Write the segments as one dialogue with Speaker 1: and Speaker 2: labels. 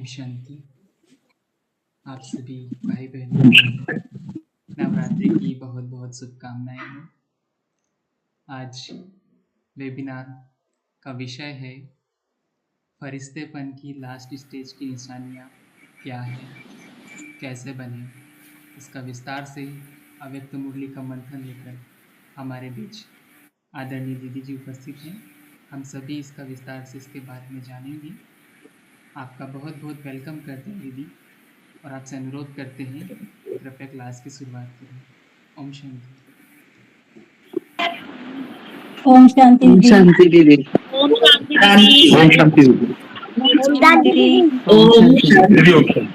Speaker 1: शांति। आप सभी भाई बहनों को नवरात्रि की बहुत बहुत शुभकामनाएं हैं। आज वेबिनार का विषय है फरिश्तेपन की लास्ट स्टेज की निशानियाँ क्या है, कैसे बने। इसका विस्तार से अव्यक्त मुरली का मंथन लेकर हमारे बीच आदरणीय दीदी जी उपस्थित हैं। हम सभी इसका विस्तार से इसके बारे में जानेंगे। आपका बहुत बहुत वेलकम करते हैं दीदी, और आपसे अनुरोध करते हैं कि कृपया क्लास की शुरुआत करें। ओम शांति।
Speaker 2: ओम शांति दीदी।
Speaker 3: शांति दीदी।
Speaker 4: ओम शांति दीदी।
Speaker 3: ओम शांति दीदी।
Speaker 2: ओम शांति दीदी।
Speaker 3: ओम शांति।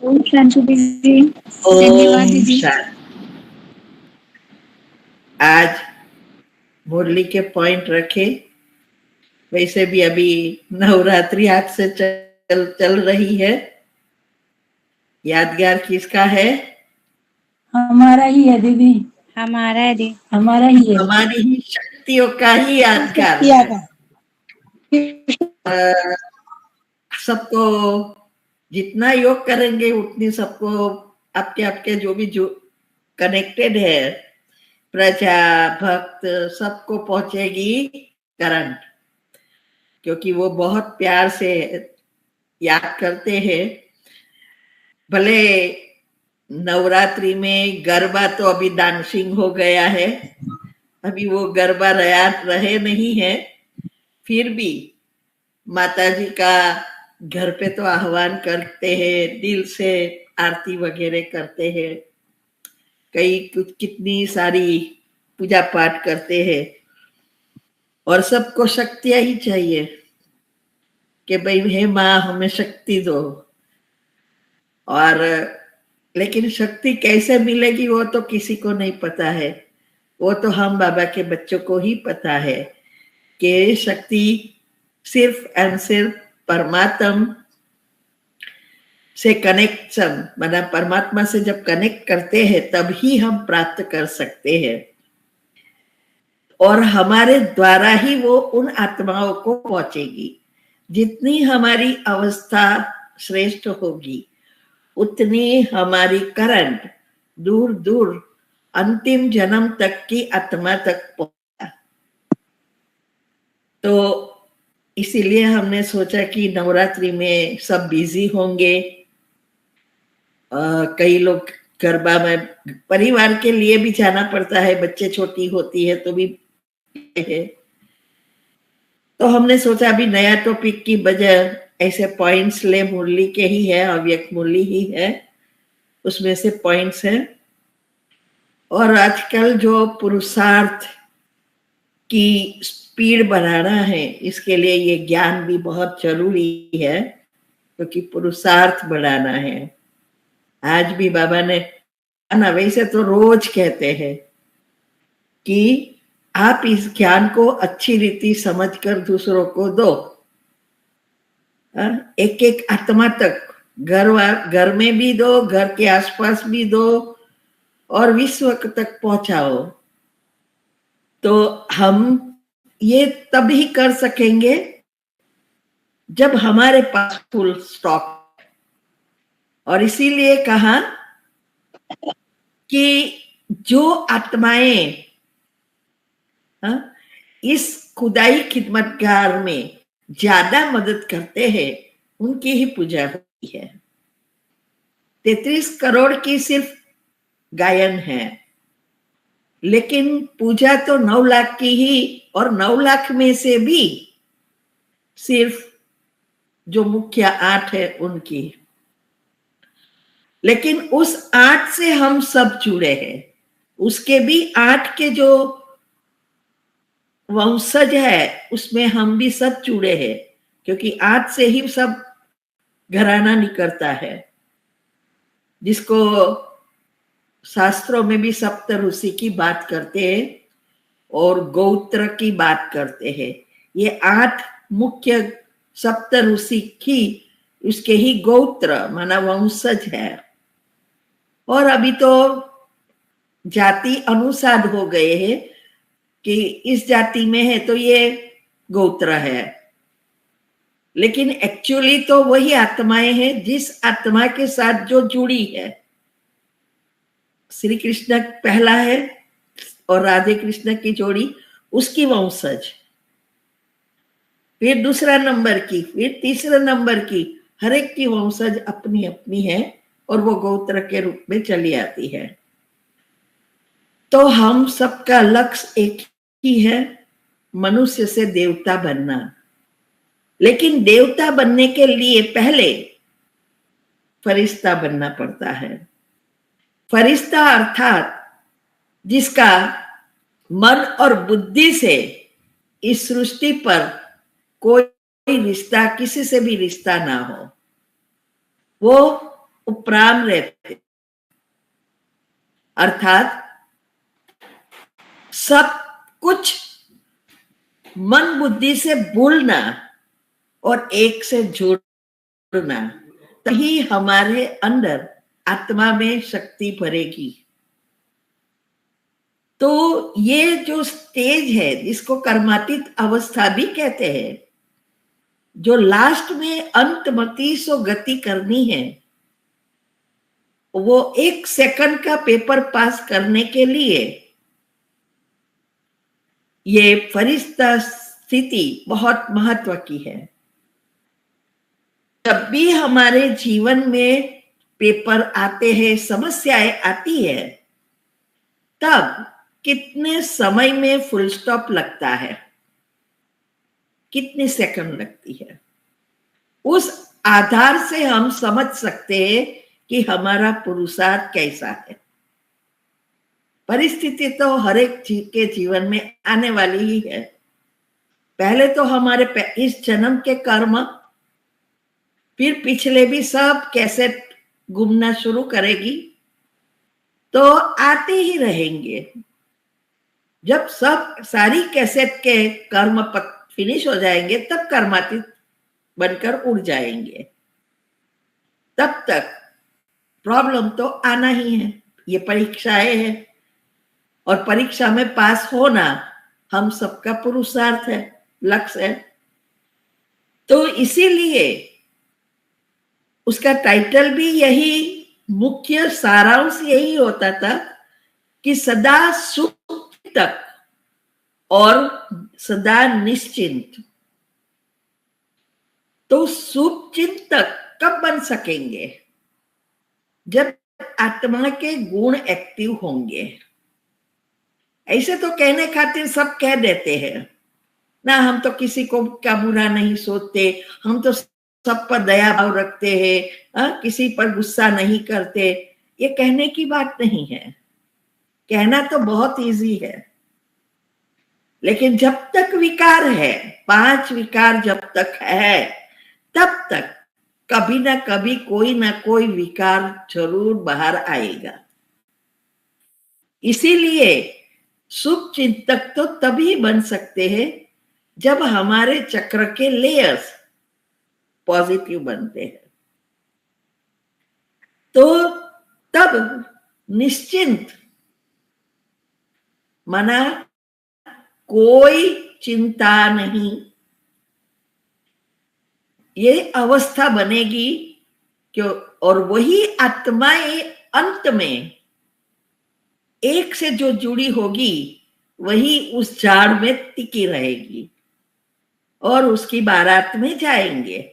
Speaker 2: ओम शांति दीदी।
Speaker 3: धन्यवाद दीदी। आज मुरली के पॉइंट रखे। वैसे भी अभी नवरात्रि आज से चल रही है। यादगार किसका है?
Speaker 2: हमारा ही है दीदी।
Speaker 4: हमारा है दीदी।
Speaker 2: हमारा ही है।
Speaker 3: हमारी ही शक्तियों का ही यादगार है। सबको जितना योग करेंगे उतनी सबको आपके जो भी जो कनेक्टेड है प्रजा भक्त सबको पहुंचेगी करंट, क्योंकि वो बहुत प्यार से याद करते हैं। भले नवरात्रि में गरबा तो अभी डांसिंग हो गया है, अभी वो गरबा रहे नहीं है, फिर भी माताजी का घर पे तो आह्वान करते हैं, दिल से आरती वगैरह करते हैं, कई कितनी सारी पूजा पाठ करते हैं। और सबको शक्तियां ही चाहिए कि भाई हे माँ हमें शक्ति दो। और लेकिन शक्ति कैसे मिलेगी वो तो किसी को नहीं पता है, वो तो हम बाबा के बच्चों को ही पता है कि शक्ति सिर्फ एंड सिर्फ परमात्मा से कनेक्शन, मतलब परमात्मा से जब कनेक्ट करते हैं तब ही हम प्राप्त कर सकते हैं, और हमारे द्वारा ही वो उन आत्माओं को पहुंचेगी। जितनी हमारी अवस्था श्रेष्ठ होगी उतनी हमारी करंट दूर दूर अंतिम जन्म तक की आत्मा तक पहुंचा। तो इसीलिए हमने सोचा कि नवरात्रि में सब बिजी होंगे। कई लोग गरबा में परिवार के लिए भी जाना पड़ता है, बच्चे छोटी होती है तो भी है। तो हमने सोचा अभी नया टॉपिक की बजाय ऐसे पॉइंट्स ले, मुरली के ही है, अव्यक्त मुरली ही है, उसमें से पॉइंट्स है। और आजकल जो पुरुषार्थ की स्पीड बढ़ाना है, इसके लिए ये ज्ञान भी बहुत जरूरी है, क्योंकि पुरुषार्थ बढ़ाना है। आज भी बाबा ने ना, वैसे तो रोज कहते हैं कि आप इस ज्ञान को अच्छी रीति समझकर दूसरों को दो। एक एक आत्मा तक, घर में भी दो, घर के आसपास भी दो, और विश्व तक पहुंचाओ। तो हम ये तभी कर सकेंगे जब हमारे पास फुल स्टॉक। और इसीलिए कहा कि जो आत्माएं इस खुदाई खिदमतगार में ज्यादा मदद करते हैं उनकी ही पूजा होती है। 33 करोड़ की सिर्फ गायन है, लेकिन पूजा तो 9 लाख की ही, और 9 लाख में से भी सिर्फ जो मुख्य 8 है उनकी। लेकिन उस 8 से हम सब जुड़े हैं, उसके भी 8 के जो वंशज है उसमें हम भी सब जुड़े हैं, क्योंकि 8 से ही सब घराना निकलता है, जिसको शास्त्रों में भी सप्त ऋषि की बात करते हैं और गोत्र की बात करते हैं। ये 8 मुख्य सप्त ऋषि की उसके ही गोत्र माना वंशज है। और अभी तो जाति अनुसार हो गए हैं कि इस जाति में है तो ये गोत्र है, लेकिन एक्चुअली तो वही आत्माएं हैं जिस आत्मा के साथ जो जुड़ी है। श्री कृष्ण पहला है और राधे कृष्ण की जोड़ी, उसकी वंशज, फिर दूसरा नंबर की, फिर तीसरा नंबर की, हर एक की वंशज अपनी अपनी है और वो गोत्र के रूप में चली आती है। तो हम सबका लक्ष्य एक ही है, मनुष्य से देवता बनना। लेकिन देवता बनने के लिए पहले फरिश्ता बनना पड़ता है। फरिश्ता अर्थात जिसका मन और बुद्धि से इस सृष्टि पर कोई रिश्ता, किसी से भी रिश्ता ना हो, वो उपराम रहते, अर्थात सब कुछ मन बुद्धि से भूलना और एक से जुड़ना, तभी हमारे अंदर आत्मा में शक्ति भरेगी। तो ये जो स्टेज है जिसको कर्मातीत अवस्था भी कहते हैं, जो लास्ट में अंतमति सो गति करनी है, वो 1 सेकंड का पेपर पास करने के लिए ये फरिश्ता स्थिति बहुत महत्व की है। जब भी हमारे जीवन में पेपर आते हैं, समस्याएं आती है, तब कितने समय में फुल स्टॉप लगता है, कितनी सेकंड लगती है, उस आधार से हम समझ सकते हैं कि हमारा पुरुषार्थ कैसा है। परिस्थिति तो हर एक के जीवन में आने वाली ही है। पहले तो हमारे इस जन्म के कर्म, फिर पिछले भी सब कैसेट घूमना शुरू करेगी, तो आते ही रहेंगे। जब सब सारी कैसेट के कर्म फिनिश हो जाएंगे, तब कर्मातीत बनकर उड़ जाएंगे। तब तक प्रॉब्लम तो आना ही है। ये परीक्षाएं हैं और परीक्षा में पास होना हम सबका पुरुषार्थ है, लक्ष्य है। तो इसीलिए उसका टाइटल भी यही, मुख्य सारांश यही होता था कि सदा सुख तक और सदा निश्चिंत। तो शुभ चिंतक कब बन सकेंगे? जब आत्मा के गुण एक्टिव होंगे। ऐसे तो कहने खातिर सब कह देते हैं ना, हम तो किसी को क्या बुरा नहीं सोचते, हम तो सब पर दया भाव रखते हैं, किसी पर गुस्सा नहीं करते। ये कहने की बात नहीं है, कहना तो बहुत इजी है, लेकिन जब तक विकार है, 5 विकार जब तक है, तब तक कभी ना कभी कोई ना कोई विकार जरूर बाहर आएगा। इसीलिए शुभ चिंतक तो तभी बन सकते हैं जब हमारे चक्र के लेयर्स पॉजिटिव बनते हैं। तो तब निश्चिंत, माना कोई चिंता नहीं, ये अवस्था बनेगी क्यों। और वही आत्माएं अंत में एक से जो जुड़ी होगी, वही उस झाड़ में टिकी रहेगी और उसकी बारात में जाएंगे।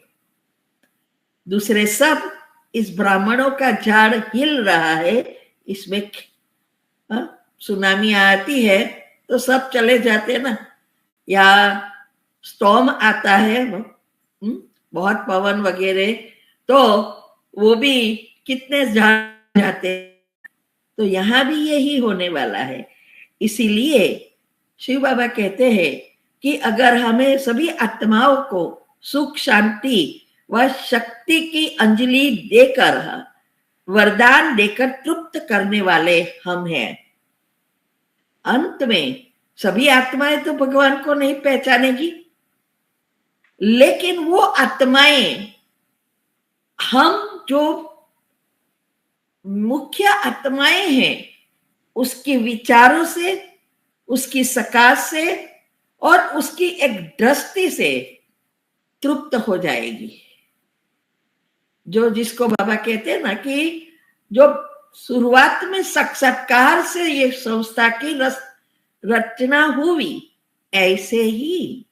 Speaker 3: दूसरे सब इस ब्राह्मणों का झाड़ हिल रहा है, इसमें सुनामी आती है तो सब चले जाते ना, या स्टॉर्म आता है, बहुत पवन वगैरह, तो वो भी कितने झाड़ जाते। तो यहां भी यही होने वाला है। इसीलिए शिव बाबा कहते हैं कि अगर हमें सभी आत्माओं को सुख, शांति व शक्ति की अंजलि देकर, वरदान देकर तृप्त करने वाले हम हैं। अंत में सभी आत्माएं तो भगवान को नहीं पहचानेगी, लेकिन वो आत्माएं, हम जो मुख्य आत्माएं हैं, उसके विचारों से, उसकी सकाश से और उसकी एक दृष्टि से तृप्त हो जाएगी। जो जिसको बाबा कहते हैं ना कि जो शुरुआत में साक्षात्कार से ये संस्था की रचना हुई, ऐसे ही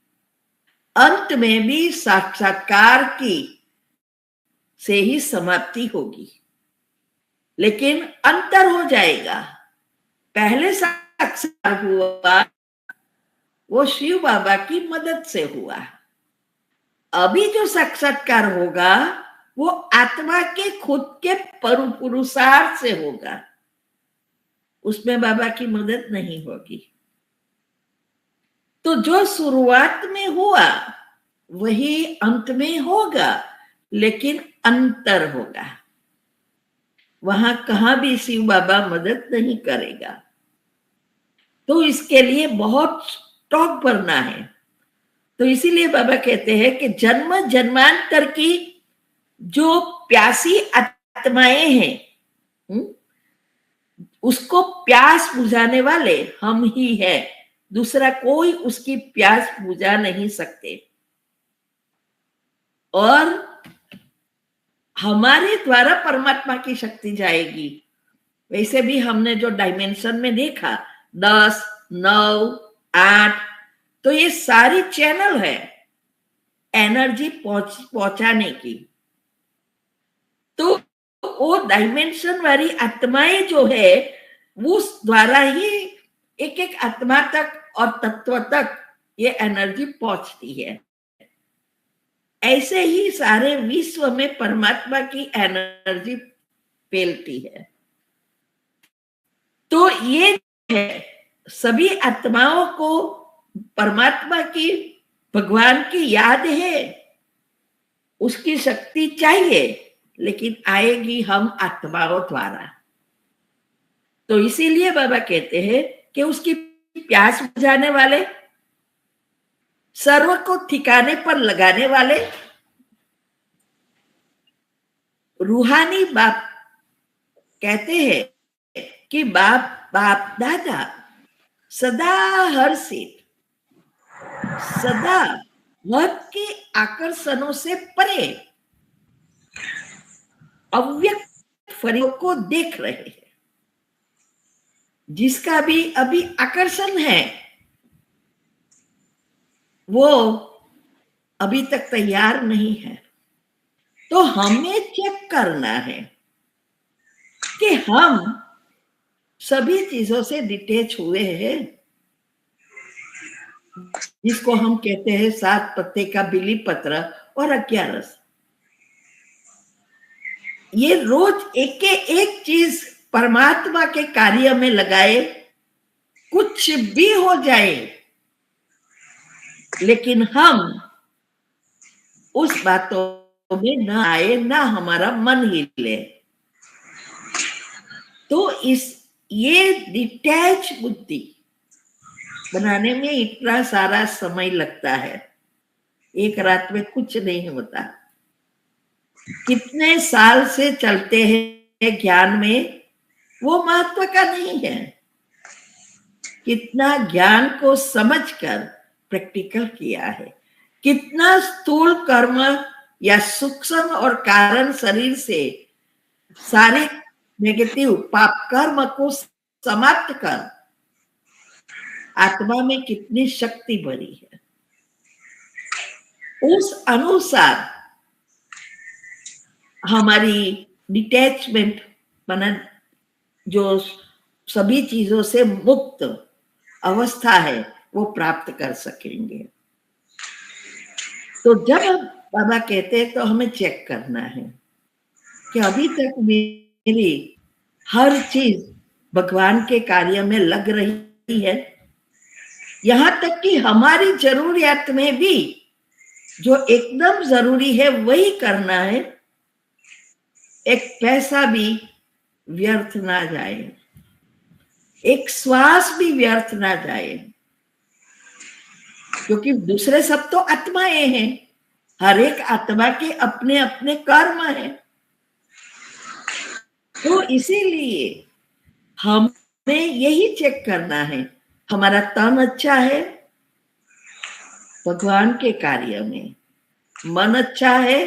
Speaker 3: अंत में भी साक्षात्कार की से ही समाप्ति होगी। लेकिन अंतर हो जाएगा। पहले साक्षात्कार हुआ वो शिव बाबा की मदद से हुआ। अभी जो साक्षात्कार होगा वो आत्मा के खुद के पुरुषार्थ से होगा, उसमें बाबा की मदद नहीं होगी। तो जो शुरुआत में हुआ वही अंत में होगा, लेकिन अंतर होगा। वहां कहां भी शिव बाबा मदद नहीं करेगा। तो इसके लिए बहुत स्टॉक भरना है। तो इसीलिए बाबा कहते हैं कि जन्म जन्मांतर की जो प्यासी आत्माएं हैं, उसको प्यास बुझाने वाले हम ही हैं। दूसरा कोई उसकी प्यास बुझा नहीं सकते। और हमारे द्वारा परमात्मा की शक्ति जाएगी। वैसे भी हमने जो डायमेंशन में देखा 10, 9, 8, तो ये सारी चैनल है एनर्जी पहुंचाने की। तो वो डायमेंशन वाली आत्माएं जो है उस द्वारा ही एक एक आत्मा तक और तत्व तक ये एनर्जी पहुंचती है। ऐसे ही सारे विश्व में परमात्मा की एनर्जी फैलती है। तो ये है सभी आत्माओं को परमात्मा की, भगवान की याद है, उसकी शक्ति चाहिए, लेकिन आएगी हम आत्माओं द्वारा। तो इसीलिए बाबा कहते हैं कि उसकी प्यास बुझाने वाले, सर्व को ठिकाने पर लगाने वाले रूहानी बाप कहते हैं कि बाप दादा सदा हर्षित, सदा भक्त के आकर्षणों से परे अव्यक्त फरियों को देख रहे हैं। जिसका भी अभी आकर्षण है वो अभी तक तैयार नहीं है। तो हमें चेक करना है कि हम सभी चीजों से डिटेच हुए हैं, जिसको हम कहते हैं 7 पत्ते का बिली पत्र और अज्ञारस। ये रोज एक चीज परमात्मा के कार्य में लगाए, कुछ भी हो जाए, लेकिन हम उस बातों में न आए, ना हमारा मन हिले। तो ये डिटैच बुद्धि बनाने में इतना सारा समय लगता है। एक रात में कुछ नहीं होता। कितने साल से चलते हैं ज्ञान में, वो महत्व का नहीं है। कितना ज्ञान को समझकर प्रैक्टिकल किया है, कितना स्थूल कर्म या सूक्ष्म और कारण शरीर से सारे नेगेटिव पाप कर्म को समाप्त कर आत्मा में कितनी शक्ति भरी है, उस अनुसार हमारी डिटैचमेंट बना, जो सभी चीजों से मुक्त अवस्था है, वो प्राप्त कर सकेंगे। तो जब बाबा कहते हैं तो हमें चेक करना है कि अभी तक मेरी हर चीज भगवान के कार्य में लग रही है, यहां तक कि हमारी जरूरियात में भी जो एकदम जरूरी है वही करना है। एक पैसा भी व्यर्थ ना जाए, एक श्वास भी व्यर्थ ना जाए, क्योंकि दूसरे सब तो आत्माएं हैं। हर एक आत्मा के अपने अपने कर्म हैं। तो इसीलिए हमें यही चेक करना है, हमारा तन अच्छा है भगवान के कार्य में, मन अच्छा है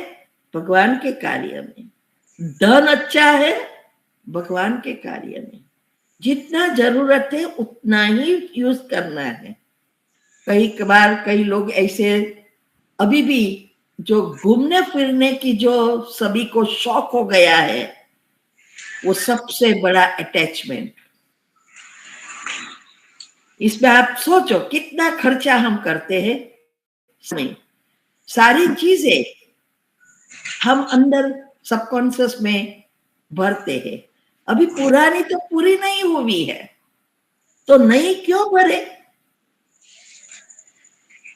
Speaker 3: भगवान के कार्य में, धन अच्छा है भगवान के कार्य में, जितना जरूरत है उतना ही यूज करना है। कई बार कई लोग ऐसे अभी भी जो घूमने फिरने की जो सभी को शौक हो गया है, वो सबसे बड़ा अटैचमेंट। इसमें आप सोचो कितना खर्चा हम करते हैं, समय, सारी चीजें हम अंदर सबकॉन्शियस में भरते हैं। अभी पुरानी तो पूरी नहीं हुई है, तो नई क्यों भरे?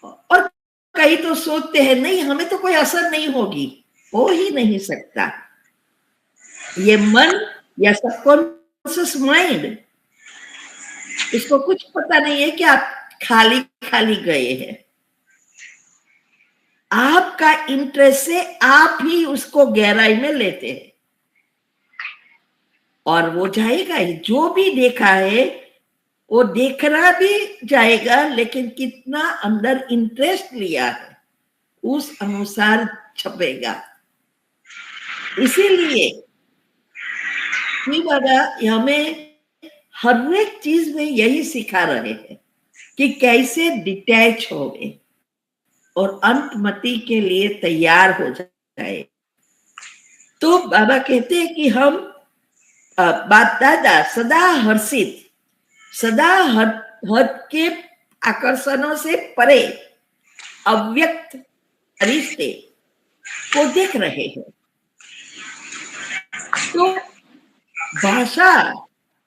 Speaker 3: और कई तो सोचते हैं नहीं हमें तो कोई असर नहीं होगी, हो ही नहीं सकता। ये मन या सबकॉन्शियस माइंड, इसको कुछ पता नहीं है कि आप खाली खाली गए हैं। आपका इंटरेस्ट से आप ही उसको गहराई में लेते हैं और वो जाएगा ही। जो भी देखा है वो देखना भी जाएगा, लेकिन कितना अंदर इंटरेस्ट लिया है उस अनुसार छपेगा। इसीलिए बाबा हमें हर एक चीज में यही सिखा रहे हैं कि कैसे डिटैच हो गए और अंतमति के लिए तैयार हो जाए। तो बाबा कहते हैं कि हम बाप दादा सदा हर्षित, सदा हद के आकर्षणों से परे अव्यक्त रिश्ते को देख रहे हैं। तो भाषा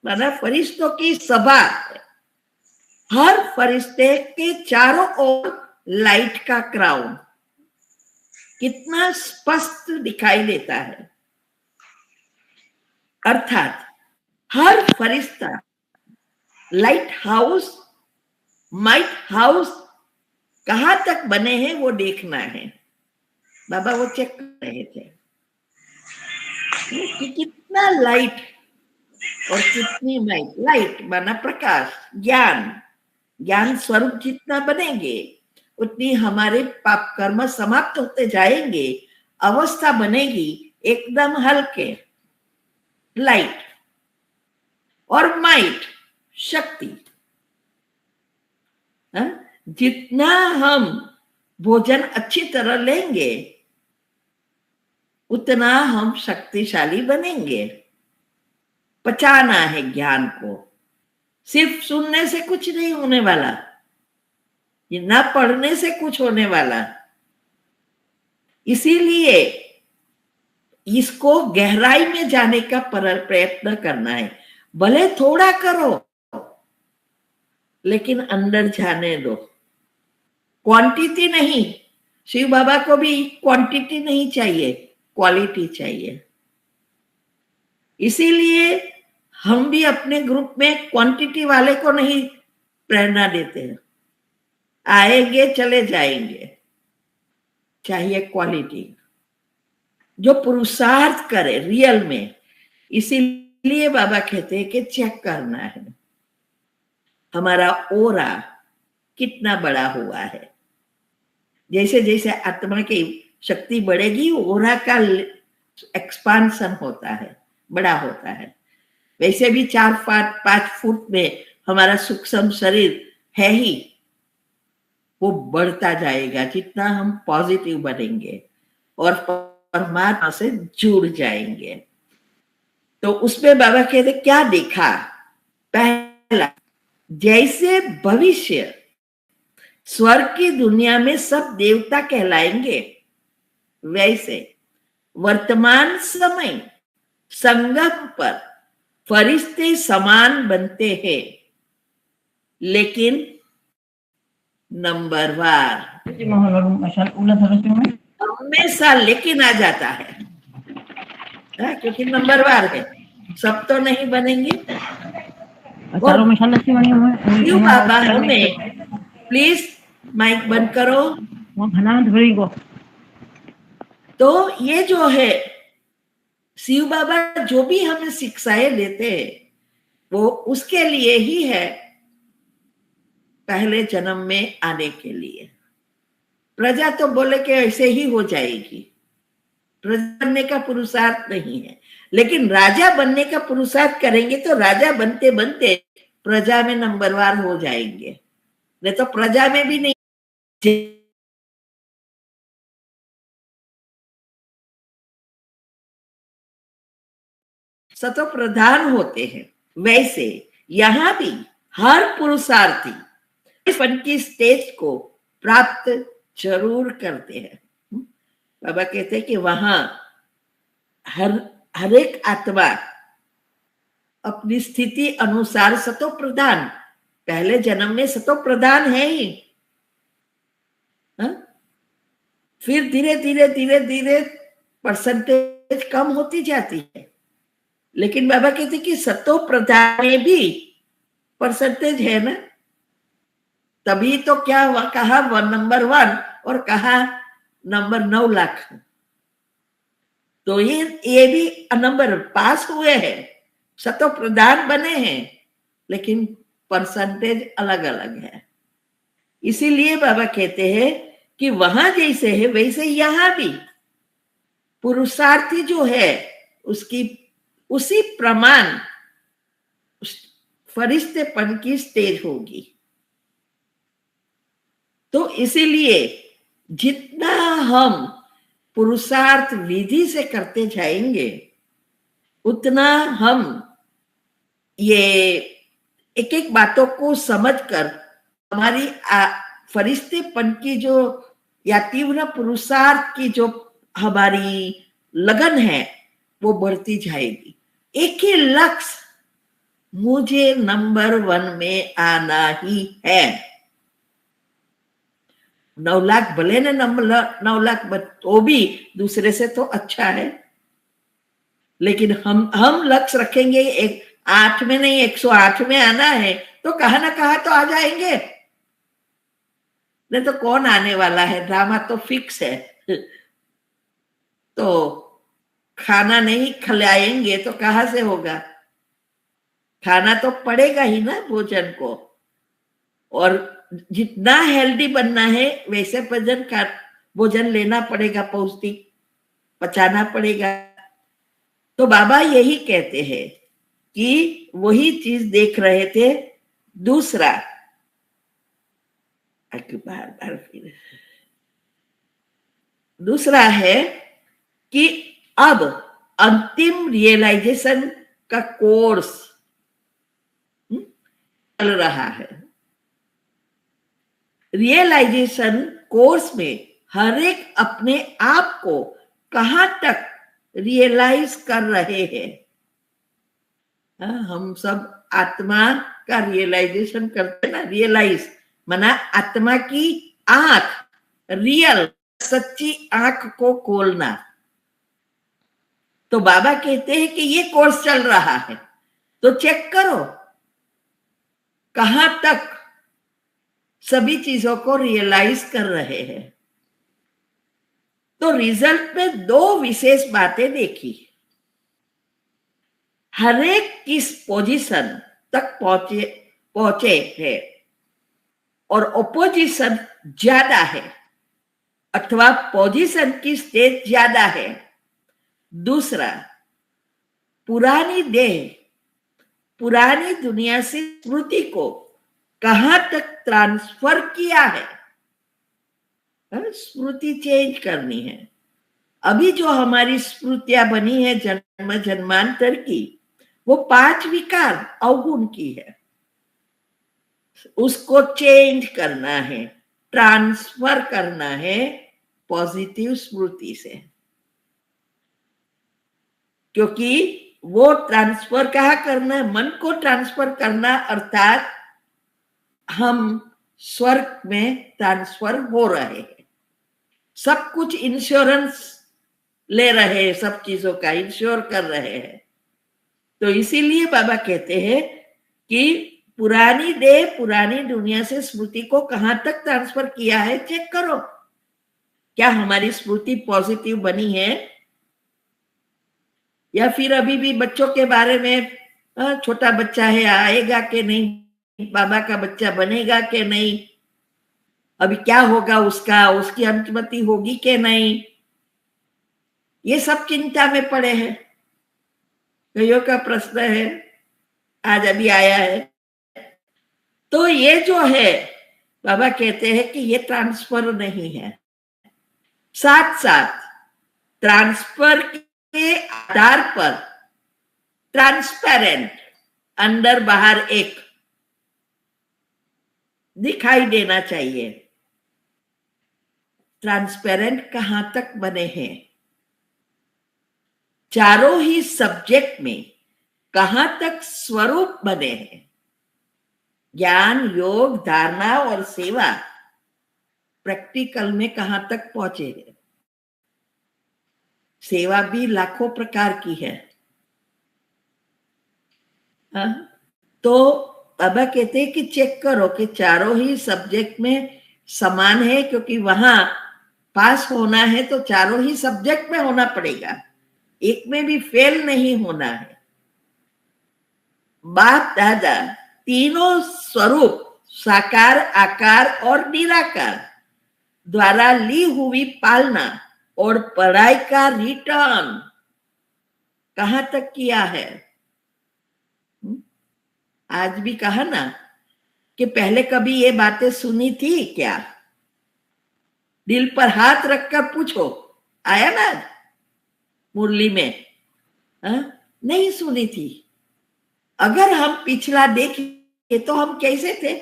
Speaker 3: माना फरिश्तों की सभा, हर फरिश्ते के चारों ओर लाइट का क्राउन कितना स्पष्ट दिखाई देता है। अर्थात हर फरिश्ता लाइट हाउस, माइट हाउस कहां तक बने हैं वो देखना है। बाबा वो चेक कर रहे थे कि कितना लाइट और कितनी माइट। लाइट माना प्रकाश, ज्ञान, ज्ञान स्वरूप जितना बनेंगे उतनी हमारे पाप कर्म समाप्त होते जाएंगे, अवस्था बनेगी एकदम हल्के, लाइट। और माइट शक्ति, जितना हम भोजन अच्छी तरह लेंगे उतना हम शक्तिशाली बनेंगे। पचाना है ज्ञान को, सिर्फ सुनने से कुछ नहीं होने वाला, ये ना पढ़ने से कुछ होने वाला। इसीलिए इसको गहराई में जाने का प्रयत्न करना है। भले थोड़ा करो लेकिन अंदर जाने दो। क्वांटिटी नहीं, शिव बाबा को भी क्वांटिटी नहीं चाहिए, क्वालिटी चाहिए। इसीलिए हम भी अपने ग्रुप में क्वांटिटी वाले को नहीं प्रेरणा देते हैं, आएंगे चले जाएंगे। चाहिए क्वालिटी, जो पुरुषार्थ करे रियल में। इसीलिए बाबा कहते हैं कि चेक करना है हमारा ओरा कितना बड़ा हुआ है। जैसे जैसे आत्मा की शक्ति बढ़ेगी ओरा का एक्सपांशन होता है, बड़ा होता है। वैसे भी 4-5 फुट में हमारा सूक्ष्म शरीर है ही, वो बढ़ता जाएगा जितना हम पॉजिटिव बनेंगे और परमात्मा से जुड़ जाएंगे। तो उसमें बाबा कहते क्या देखा? पहला, जैसे भविष्य स्वर्ग की दुनिया में सब देवता कहलाएंगे, वैसे वर्तमान समय संगम पर फरिश्ते समान बनते हैं, लेकिन नंबरवार हमेशा लेकिन आ जाता है, क्योंकि नंबरवार है, सब तो नहीं बनेंगे। क्यों बाबा हमें, प्लीज माइक बंद करो। तो ये जो है शिव बाबा जो भी हमें शिक्षाएं देते हैं वो उसके लिए ही है, पहले जन्म में आने के लिए। प्रजा तो बोले कि ऐसे ही हो जाएगी, प्रजा बनने का पुरुषार्थ नहीं है, लेकिन राजा बनने का पुरुषार्थ करेंगे तो राजा बनते बनते प्रजा में नंबरवार हो जाएंगे, नहीं तो प्रजा में भी नहीं। सतो प्रधान होते हैं, वैसे यहां भी हर पुरुषार्थी फन की स्टेज को प्राप्त जरूर करते हैं। बाबा कहते हैं कि वहां हर एक आत्मा अपनी स्थिति अनुसार सतो प्रधान, पहले जन्म में सतो प्रधान है ही, फिर धीरे धीरे धीरे धीरे परसेंटेज कम होती जाती है, लेकिन बाबा कहते कि सतो प्रधान में भी परसेंटेज है ना, तभी तो क्या कहा नंबर 1 और कहा नंबर 9 लाख, तो ये भी नंबर पास हुए हैं, सतो प्रधान बने हैं, लेकिन परसेंटेज अलग अलग है। इसीलिए बाबा कहते हैं कि वहां जैसे है वैसे यहां भी पुरुषार्थी जो है उसकी उसी प्रमाण फरिश्तेपन की स्टेज होगी। तो इसीलिए जितना हम पुरुषार्थ विधि से करते जाएंगे उतना हम ये एक एक बातों को समझकर हमारी फरिश्तेपन की जो या तीव्र पुरुषार्थ की जो हमारी लगन है वो बढ़ती जाएगी। एक ही लक्ष्य, मुझे नंबर 1 में आना ही है। 9 लाख भले ना 9 लाख तो भी दूसरे से तो अच्छा है, लेकिन हम लक्ष्य रखेंगे 8 में नहीं 108 में आना है, तो कहा ना कहा तो आ जाएंगे, नहीं तो कौन आने वाला है, ड्रामा तो फिक्स है। तो खाना नहीं खिलाएंगे तो कहां से होगा, खाना तो पड़ेगा ही ना भोजन को, और जितना हेल्दी बनना है वैसे भोजन लेना पड़ेगा, पौष्टिक पचाना पड़ेगा। तो बाबा यही कहते हैं कि वही चीज देख रहे थे। दूसरा बार बार फिर दूसरा है कि अब अंतिम रियलाइजेशन का कोर्स चल रहा है। रियलाइजेशन कोर्स में हर एक अपने आप को कहां तक रियलाइज कर रहे हैं। हम सब आत्मा का रियलाइजेशन करते हैं ना, रियलाइज माना आत्मा की आंख, रियल सच्ची आंख को खोलना। तो बाबा कहते हैं कि ये कोर्स चल रहा है, तो चेक करो कहां तक सभी चीजों को रियलाइज कर रहे हैं। तो रिजल्ट में 2 विशेष बातें देखी। हर एक किस पोजीशन तक पहुंचे है और ओपोजिशन ज्यादा है अथवा पोजीशन की स्टेज ज्यादा है। दूसरा, पुरानी देह पुरानी दुनिया से स्मृति को कहां तक ट्रांसफर किया है। स्मृति चेंज करनी है। अभी जो हमारी स्मृतियां बनी है जन्म जन्मांतर की, वो 5 विकार अवगुण की है, उसको चेंज करना है, ट्रांसफर करना है पॉजिटिव स्मृति से। क्योंकि वो ट्रांसफर कहाँ करना है, मन को ट्रांसफर करना, अर्थात हम स्वर्ग में ट्रांसफर हो रहे हैं। सब कुछ इंश्योरेंस ले रहे हैं, सब चीजों का इंश्योर कर रहे हैं। तो इसीलिए बाबा कहते हैं कि पुरानी देह पुरानी दुनिया से स्मृति को कहां तक ट्रांसफर किया है, चेक करो। क्या हमारी स्मृति पॉजिटिव बनी है, या फिर अभी भी बच्चों के बारे में छोटा बच्चा है, आएगा कि नहीं, बाबा का बच्चा बनेगा कि नहीं, अभी क्या होगा उसका, उसकी अंतमति होगी कि नहीं, ये सब चिंता में पड़े हैं। कईयों का प्रश्न है, आज अभी आया है। तो ये जो है, बाबा कहते हैं कि ये ट्रांसफर नहीं है। साथ साथ ट्रांसफर के आधार पर ट्रांसपेरेंट, अंदर बाहर एक दिखाई देना चाहिए। ट्रांसपेरेंट कहां तक बने हैं? चारों ही सब्जेक्ट में कहां तक स्वरूप बने हैं? ज्ञान, योग, धारणा और सेवा प्रैक्टिकल में कहां तक पहुंचे हैं? सेवा भी लाखों प्रकार की है। तो बाबा कहते हैं कि चेक करो कि चारों ही सब्जेक्ट में समान है, क्योंकि वहां पास होना है तो चारों ही सब्जेक्ट में होना पड़ेगा, एक में भी फेल नहीं होना है। बाप दादा तीनों स्वरूप, साकार, आकार और निराकार द्वारा ली हुई पालना और पढ़ाई का रिटर्न कहां तक किया है? आज भी कहा ना कि पहले कभी ये बातें सुनी थी क्या? दिल पर हाथ रखकर पूछो, आया ना मुरली में? नहीं सुनी थी। अगर हम पिछला देखें तो हम कैसे थे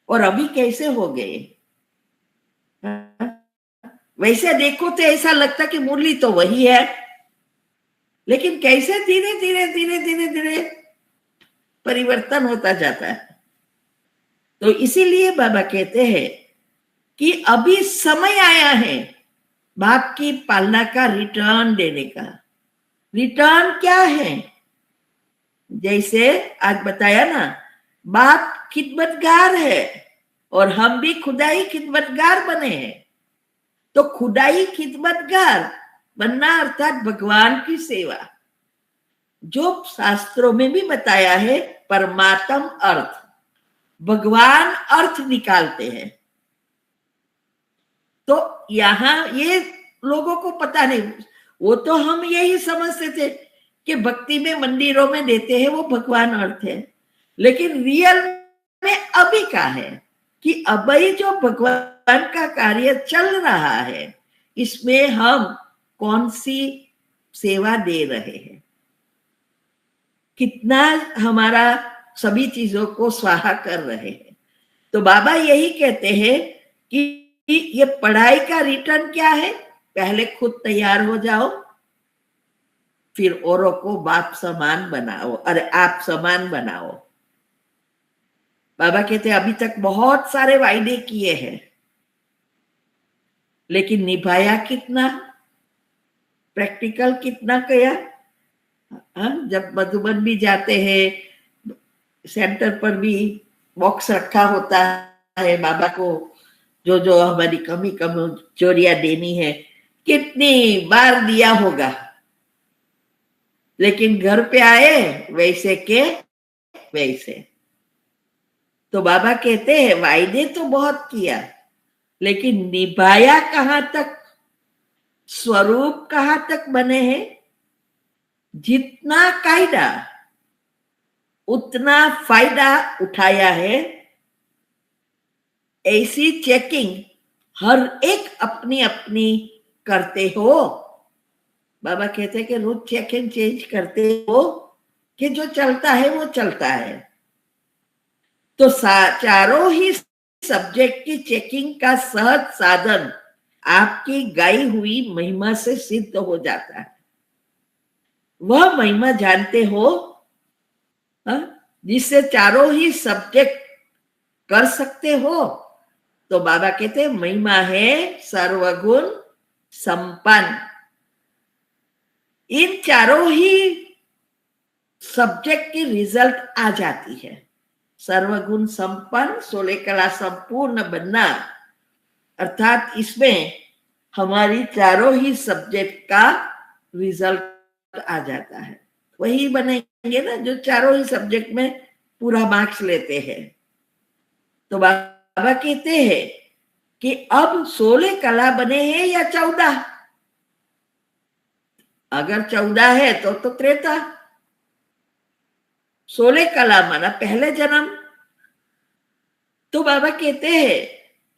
Speaker 3: और अभी कैसे हो गए? वैसे देखो तो ऐसा लगता कि मुरली तो वही है, लेकिन कैसे धीरे धीरे धीरे धीरे धीरे परिवर्तन होता जाता है। तो इसीलिए बाबा कहते हैं कि अभी समय आया है बाप की पालना का रिटर्न देने का। रिटर्न क्या है? जैसे आज बताया ना, बाप खिदमतगार है और हम भी खुदाई खिदमतगार बने हैं। तो खुदाई खिदमतगार बनना अर्थात भगवान की सेवा, जो शास्त्रों में भी बताया है, परमात्म अर्थ, भगवान अर्थ निकालते हैं। तो यहां ये लोगों को पता नहीं, वो तो हम यही समझते थे कि भक्ति में मंदिरों में देते हैं वो भगवान अर्थ है, लेकिन रियल में अभी का है कि अभी जो भगवान का कार्य चल रहा है, इसमें हम कौन सी सेवा दे रहे हैं, कितना हमारा सभी चीजों को स्वाहा कर रहे हैं। तो बाबा यही कहते हैं कि ये पढ़ाई का रिटर्न क्या है? पहले खुद तैयार हो जाओ, फिर औरों को बाप समान बनाओ, अरे आप समान बनाओ। बाबा कहते हैं अभी तक बहुत सारे वायदे किए हैं, लेकिन निभाया कितना, प्रैक्टिकल कितना किया? जब मधुबन भी जाते हैं, सेंटर पर भी बॉक्स रखा होता है बाबा को, जो जो हमारी कमी कमजोरियां देनी है, कितनी बार दिया होगा, लेकिन घर पे आए वैसे के वैसे। तो बाबा कहते हैं वायदे तो बहुत किया, लेकिन निभाया कहां तक, स्वरूप कहां तक बने हैं? जितना कायदा उतना फायदा उठाया है, ऐसी चेकिंग हर एक अपनी अपनी करते हो। बाबा कहते हैं कि रोज चेक एंड चेंज करते हो कि जो चलता है वो चलता है। तो चारों ही सब्जेक्ट की चेकिंग का सहज साधन आपकी गाई हुई महिमा से सिद्ध हो जाता है। वह महिमा जानते हो जिससे चारों ही सब्जेक्ट कर सकते हो। तो बाबा कहते हैं महिमा है सर्वगुण संपन्न। इन चारों ही सब्जेक्ट की रिजल्ट आ जाती है। सर्वगुण संपन्न, 16 कला संपूर्ण बनना, अर्थात इसमें हमारी चारों ही सब्जेक्ट का रिजल्ट आ जाता है। वही बनेंगे ना जो चारों ही सब्जेक्ट में पूरा मार्क्स लेते हैं। तो बाबा कहते हैं कि अब 16 कला बने हैं या 14। अगर 14 है तो त्रेता। 16 कला माना पहले जन्म। तो बाबा कहते हैं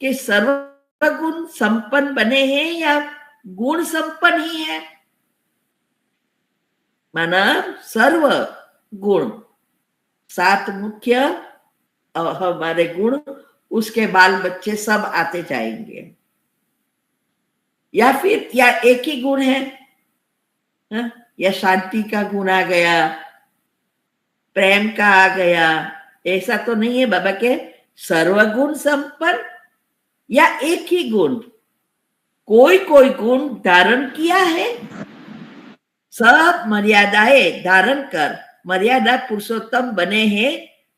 Speaker 3: कि सर्वगुण संपन्न बने हैं या गुण संपन्न ही है, माना सर्व गुण, 7 मुख्य हमारे गुण, उसके बाल बच्चे सब आते जाएंगे। या फिर या एक ही गुण है, या शांति का गुण आ गया, प्रेम का आ गया, ऐसा तो नहीं है बाबा के सर्वगुण संपन्न या एक ही गुण। कोई कोई गुण धारण किया है, सब मर्यादाएं धारण कर मर्यादा पुरुषोत्तम बने हैं,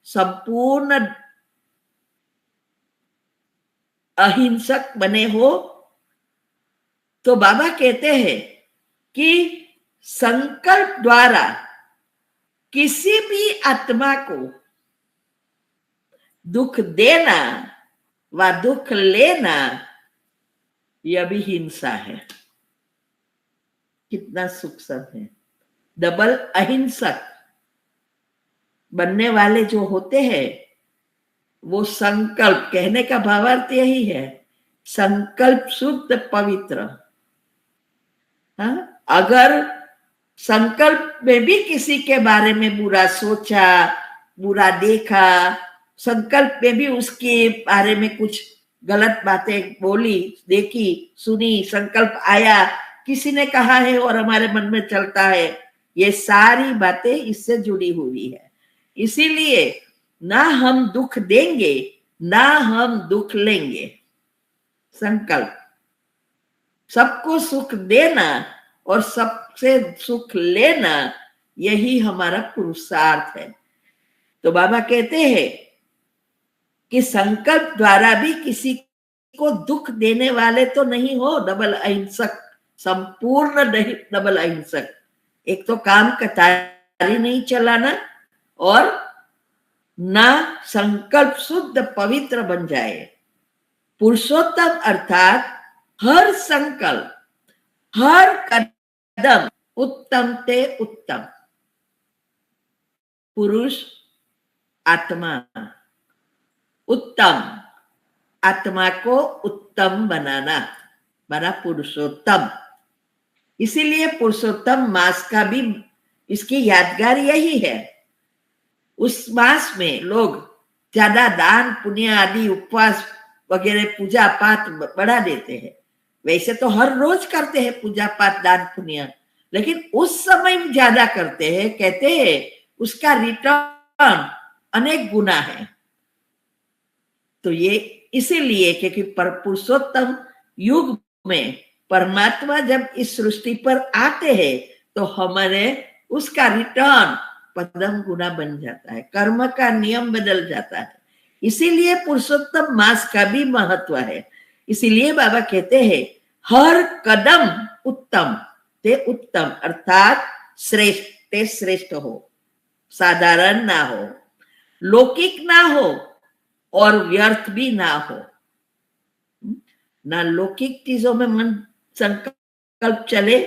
Speaker 3: संपूर्ण अहिंसक बने हो। तो बाबा कहते हैं कि संकल्प द्वारा किसी भी आत्मा को दुख देना व दुख लेना यह भी हिंसा है। कितना सूक्ष्म है। डबल अहिंसक बनने वाले जो होते हैं वो संकल्प, कहने का भावार्थ यही है, संकल्प शुद्ध पवित्र। हाँ, अगर संकल्प में भी किसी के बारे में बुरा सोचा, बुरा देखा, संकल्प में भी उसके बारे में कुछ गलत बातें बोली, देखी, सुनी, संकल्प आया, किसी ने कहा है और हमारे मन में चलता है, ये सारी बातें इससे जुड़ी हुई है। इसीलिए ना हम दुख देंगे ना हम दुख लेंगे। संकल्प सबको सुख देना और सबसे सुख लेना, यही हमारा पुरुषार्थ है। तो बाबा कहते हैं कि संकल्प द्वारा भी किसी को दुख देने वाले तो नहीं हो डबल अहिंसक, संपूर्ण डबल अहिंसक। एक तो काम कतारी नहीं चलाना और ना संकल्प शुद्ध पवित्र बन जाए। पुरुषोत्तम अर्थात हर संकल्प, हर कदम उत्तम ते उत्तम। पुरुष आत्मा, उत्तम आत्मा को उत्तम बनाना बना पुरुषोत्तम। इसीलिए पुरुषोत्तम मास का भी इसकी यादगार यही है। उस मास में लोग ज्यादा दान पुण्य आदि उपवास वगैरह पूजा पाठ बढ़ा देते हैं। वैसे तो हर रोज करते हैं पूजा पाठ दान पुण्य, लेकिन उस समय ज्यादा करते हैं। कहते हैं उसका रिटर्न अनेक गुना है। तो ये इसीलिए क्योंकि पुरुषोत्तम युग में परमात्मा जब इस सृष्टि पर आते हैं तो हमारे उसका रिटर्न पदम गुना बन जाता है, कर्म का नियम बदल जाता है। इसीलिए पुरुषोत्तम मास का भी महत्व है। इसीलिए बाबा कहते हैं हर कदम उत्तम ते उत्तम, अर्थात श्रेष्ठ ते श्रेष्ठ हो, साधारण ना हो, लौकिक ना हो और व्यर्थ भी ना हो। ना लौकिक चीजों में मन संकल्प चले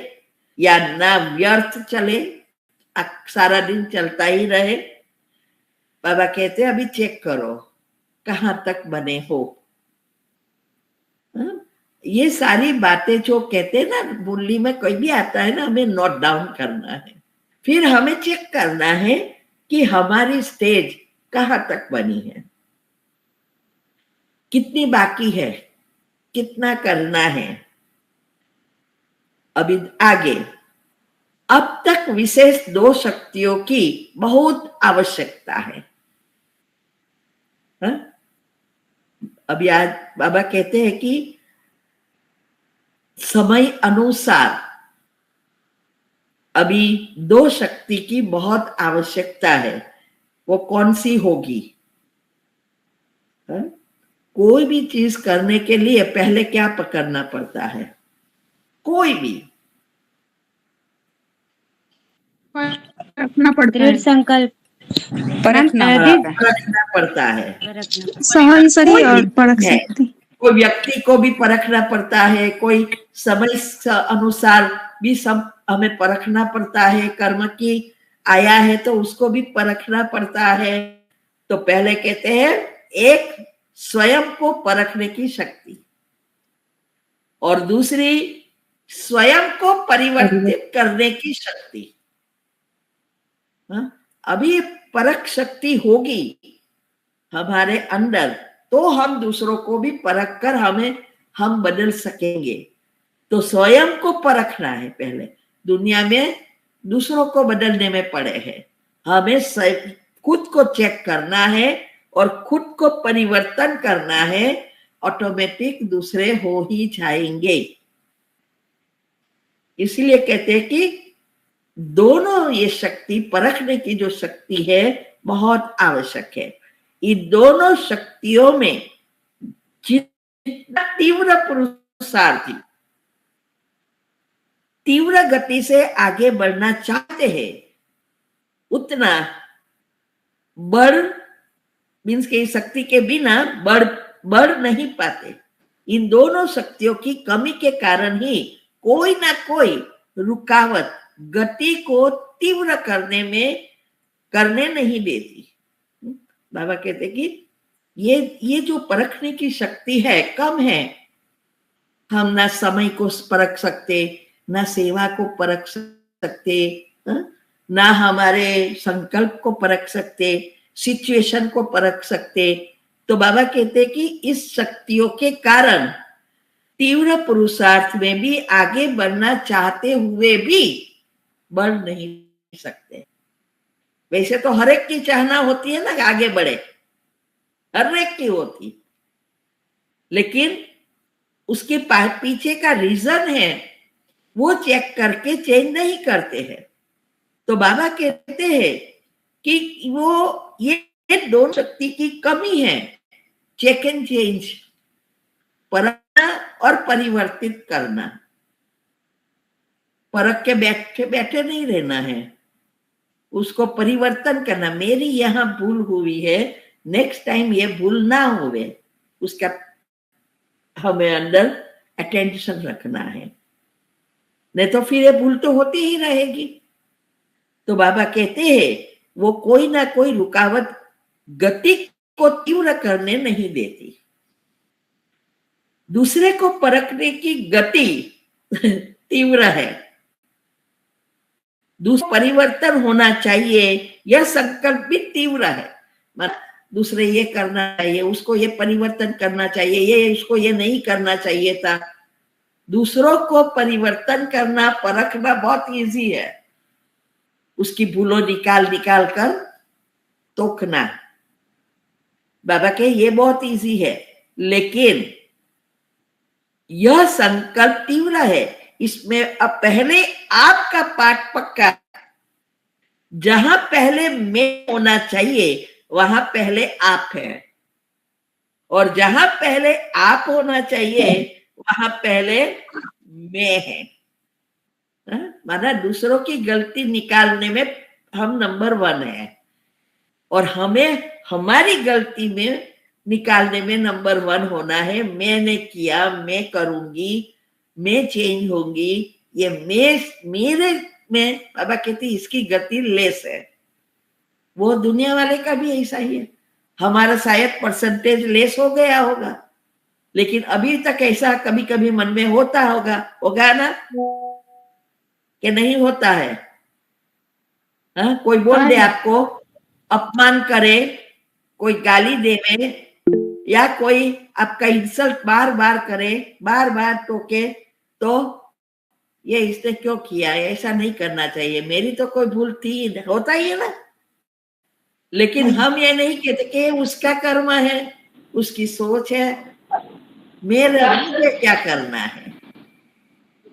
Speaker 3: या ना व्यर्थ चले, सारा दिन चलता ही रहे। बाबा कहते अभी चेक करो कहां तक बने हो। ये सारी बातें जो कहते हैं ना, मुरली में कोई भी आता है ना, हमें नोट डाउन करना है, फिर हमें चेक करना है कि हमारी स्टेज कहां तक बनी है, कितनी बाकी है, कितना करना है अभी आगे। अब तक विशेष 2 शक्तियों की बहुत आवश्यकता है। अभी आज बाबा कहते हैं कि समय अनुसार अभी 2 शक्ति की बहुत आवश्यकता है। वो कौन सी होगी? कोई भी चीज करने के लिए पहले क्या पकड़ना पड़ता है? कोई भी
Speaker 2: रखना पड़ता है,
Speaker 4: दृढ़ संकल्प,
Speaker 1: परखना
Speaker 3: रखना पड़ता है।
Speaker 2: सहन शक्ति और परख
Speaker 3: है
Speaker 2: शक्ति।
Speaker 3: कोई व्यक्ति को भी परखना पड़ता है, कोई समय अनुसार भी सब हमें परखना पड़ता है, कर्म की आया है तो उसको भी परखना पड़ता है। तो पहले कहते हैं एक स्वयं को परखने की शक्ति, और दूसरी स्वयं को परिवर्तित करने की शक्ति। अभी परख शक्ति होगी हमारे अंदर तो हम दूसरों को भी परख कर हम बदल सकेंगे। तो स्वयं को परखना है पहले, दुनिया में दूसरों को बदलने में पड़े हैं, हमें खुद को चेक करना है और खुद को परिवर्तन करना है, ऑटोमेटिक दूसरे हो ही जाएंगे। इसलिए कहते हैं कि दोनों ये शक्ति, परखने की जो शक्ति है बहुत आवश्यक है। इन दोनों शक्तियों में जितना तीव्र पुरुषार्थी तीव्र गति से आगे बढ़ना चाहते हैं उतना बढ़ मीन्स के शक्ति के बिना बढ़ नहीं पाते। इन दोनों शक्तियों की कमी के कारण ही कोई ना कोई रुकावट गति को तीव्र करने नहीं देती। बाबा कहते कि ये जो परखने की शक्ति है कम है। हम ना समय को परख सकते, ना सेवा को परख सकते, ना हमारे संकल्प को परख सकते, सिचुएशन को परख सकते। तो बाबा कहते कि इस शक्तियों के कारण तीव्र पुरुषार्थ में भी आगे बढ़ना चाहते हुए भी बढ़ नहीं सकते। वैसे तो हर एक की चाहना होती है ना आगे बढ़े, हर एक की होती, लेकिन उसके पीछे का रीजन है वो चेक करके चेंज नहीं करते हैं। तो बाबा कहते हैं कि वो ये दोनों शक्ति की कमी है, चेक एंड चेंज, परखना और परिवर्तित करना। परख के बैठे नहीं रहना है, उसको परिवर्तन करना। मेरी यहां भूल हुई है, नेक्स्ट टाइम ये भूल ना होवे, उसका हमें अंदर अटेंशन रखना है, नहीं तो फिर ये भूल तो होती ही रहेगी। तो बाबा कहते हैं वो कोई ना कोई रुकावट गति को तीव्र करने नहीं देती। दूसरे को परखने की गति तीव्र है, दूसरा परिवर्तन होना चाहिए, यह संकल्प भी तीव्र है। दूसरे ये करना चाहिए, उसको ये परिवर्तन करना चाहिए, ये उसको ये नहीं करना चाहिए था। दूसरों को परिवर्तन करना, परखना बहुत इजी है, उसकी भूलों निकाल कर तोकना। बाबा के ये बहुत इजी है, लेकिन यह संकल्प तीव्र है। इसमें अब पहले आपका पाठ पक्का, जहां पहले मैं होना चाहिए वहां पहले आप है, और जहां पहले आप होना चाहिए वहां पहले मैं है। माना दूसरों की गलती निकालने में हम नंबर 1 है, और हमें हमारी गलती में निकालने में नंबर 1 होना है। मैंने किया, मैं करूंगी, मैं चेंज होंगी, ये मेरे में बाबा कहती इसकी गति लेस है। वो दुनिया वाले का भी ऐसा ही है, हमारा शायद परसेंटेज लेस हो गया होगा, लेकिन अभी तक ऐसा कभी कभी मन में होता होगा ना, कि नहीं होता है। कोई बोल दे आपको, अपमान करे, कोई गाली देवे, या कोई आपका इंसल्ट बार बार करे, बार बार टोके, तो ये इसने क्यों किया, ऐसा नहीं करना चाहिए, मेरी तो कोई भूल थी, होता ही है ना। लेकिन हम ये नहीं कहते कि उसका कर्म है, उसकी सोच है, मुझे क्या करना है,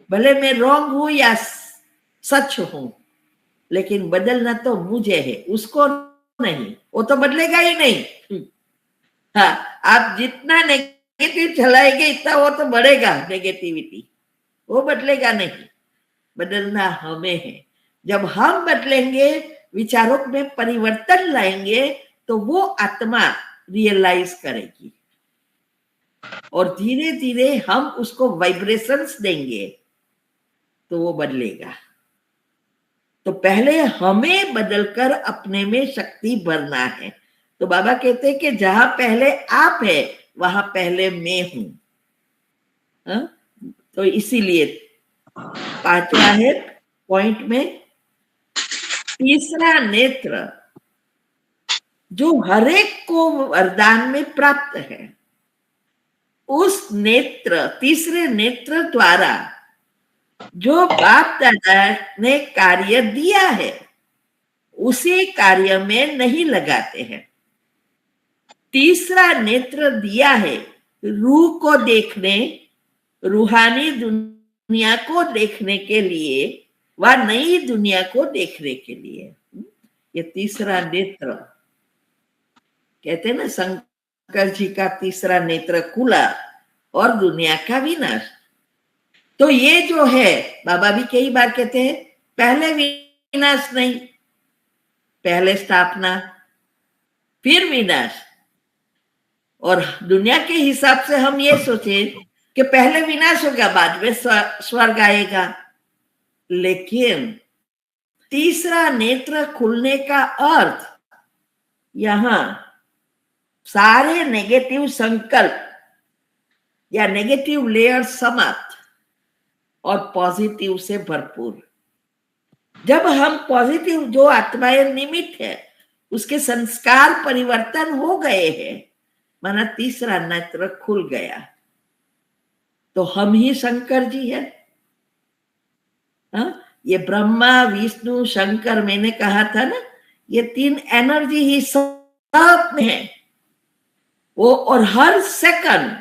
Speaker 3: भले मैं रॉन्ग हूं या सच हूं, लेकिन बदलना तो मुझे है, उसको नहीं। वो तो बदलेगा ही नहीं। हाँ, आप जितना नेगेटिव चलाएंगे इतना वो तो बढ़ेगा, नेगेटिविटी वो बदलेगा नहीं, बदलना हमें है। जब हम बदलेंगे, विचारों में परिवर्तन लाएंगे, तो वो आत्मा रियलाइज करेगी। और धीरे धीरे हम उसको वाइब्रेशंस देंगे तो वो बदलेगा। तो पहले हमें बदलकर अपने में शक्ति भरना है। तो बाबा कहते हैं कि जहां पहले आप है वहां पहले मैं हूं। तो इसीलिए पांचवा है पॉइंट में, तीसरा नेत्र जो हरेक को वरदान में प्राप्त है, उस नेत्र, तीसरे नेत्र द्वारा जो बाप दादा ने कार्य दिया है उसी कार्य में नहीं लगाते हैं। तीसरा नेत्र दिया है रूह को देखने, रूहानी दुनिया को देखने के लिए, व नई दुनिया को देखने के लिए। ये तीसरा नेत्र कहते हैं ना, शंकर जी का तीसरा नेत्र खुला और दुनिया का विनाश। तो ये जो है, बाबा भी कई बार कहते हैं पहले विनाश नहीं, पहले स्थापना फिर विनाश। और दुनिया के हिसाब से हम ये सोचे कि पहले विनाश होगा बाद में स्वर्ग आएगा, लेकिन तीसरा नेत्र खुलने का अर्थ यहां सारे नेगेटिव संकल्प या नेगेटिव लेयर समाप्त और पॉजिटिव से भरपूर। जब हम पॉजिटिव, जो आत्माएं निमित्त है, उसके संस्कार परिवर्तन हो गए हैं, माना तीसरा नेत्र खुल गया, तो हम ही शंकर जी है। ये ब्रह्मा विष्णु शंकर, मैंने कहा था ना, ये तीन एनर्जी ही सब में है वो। और हर सेकंड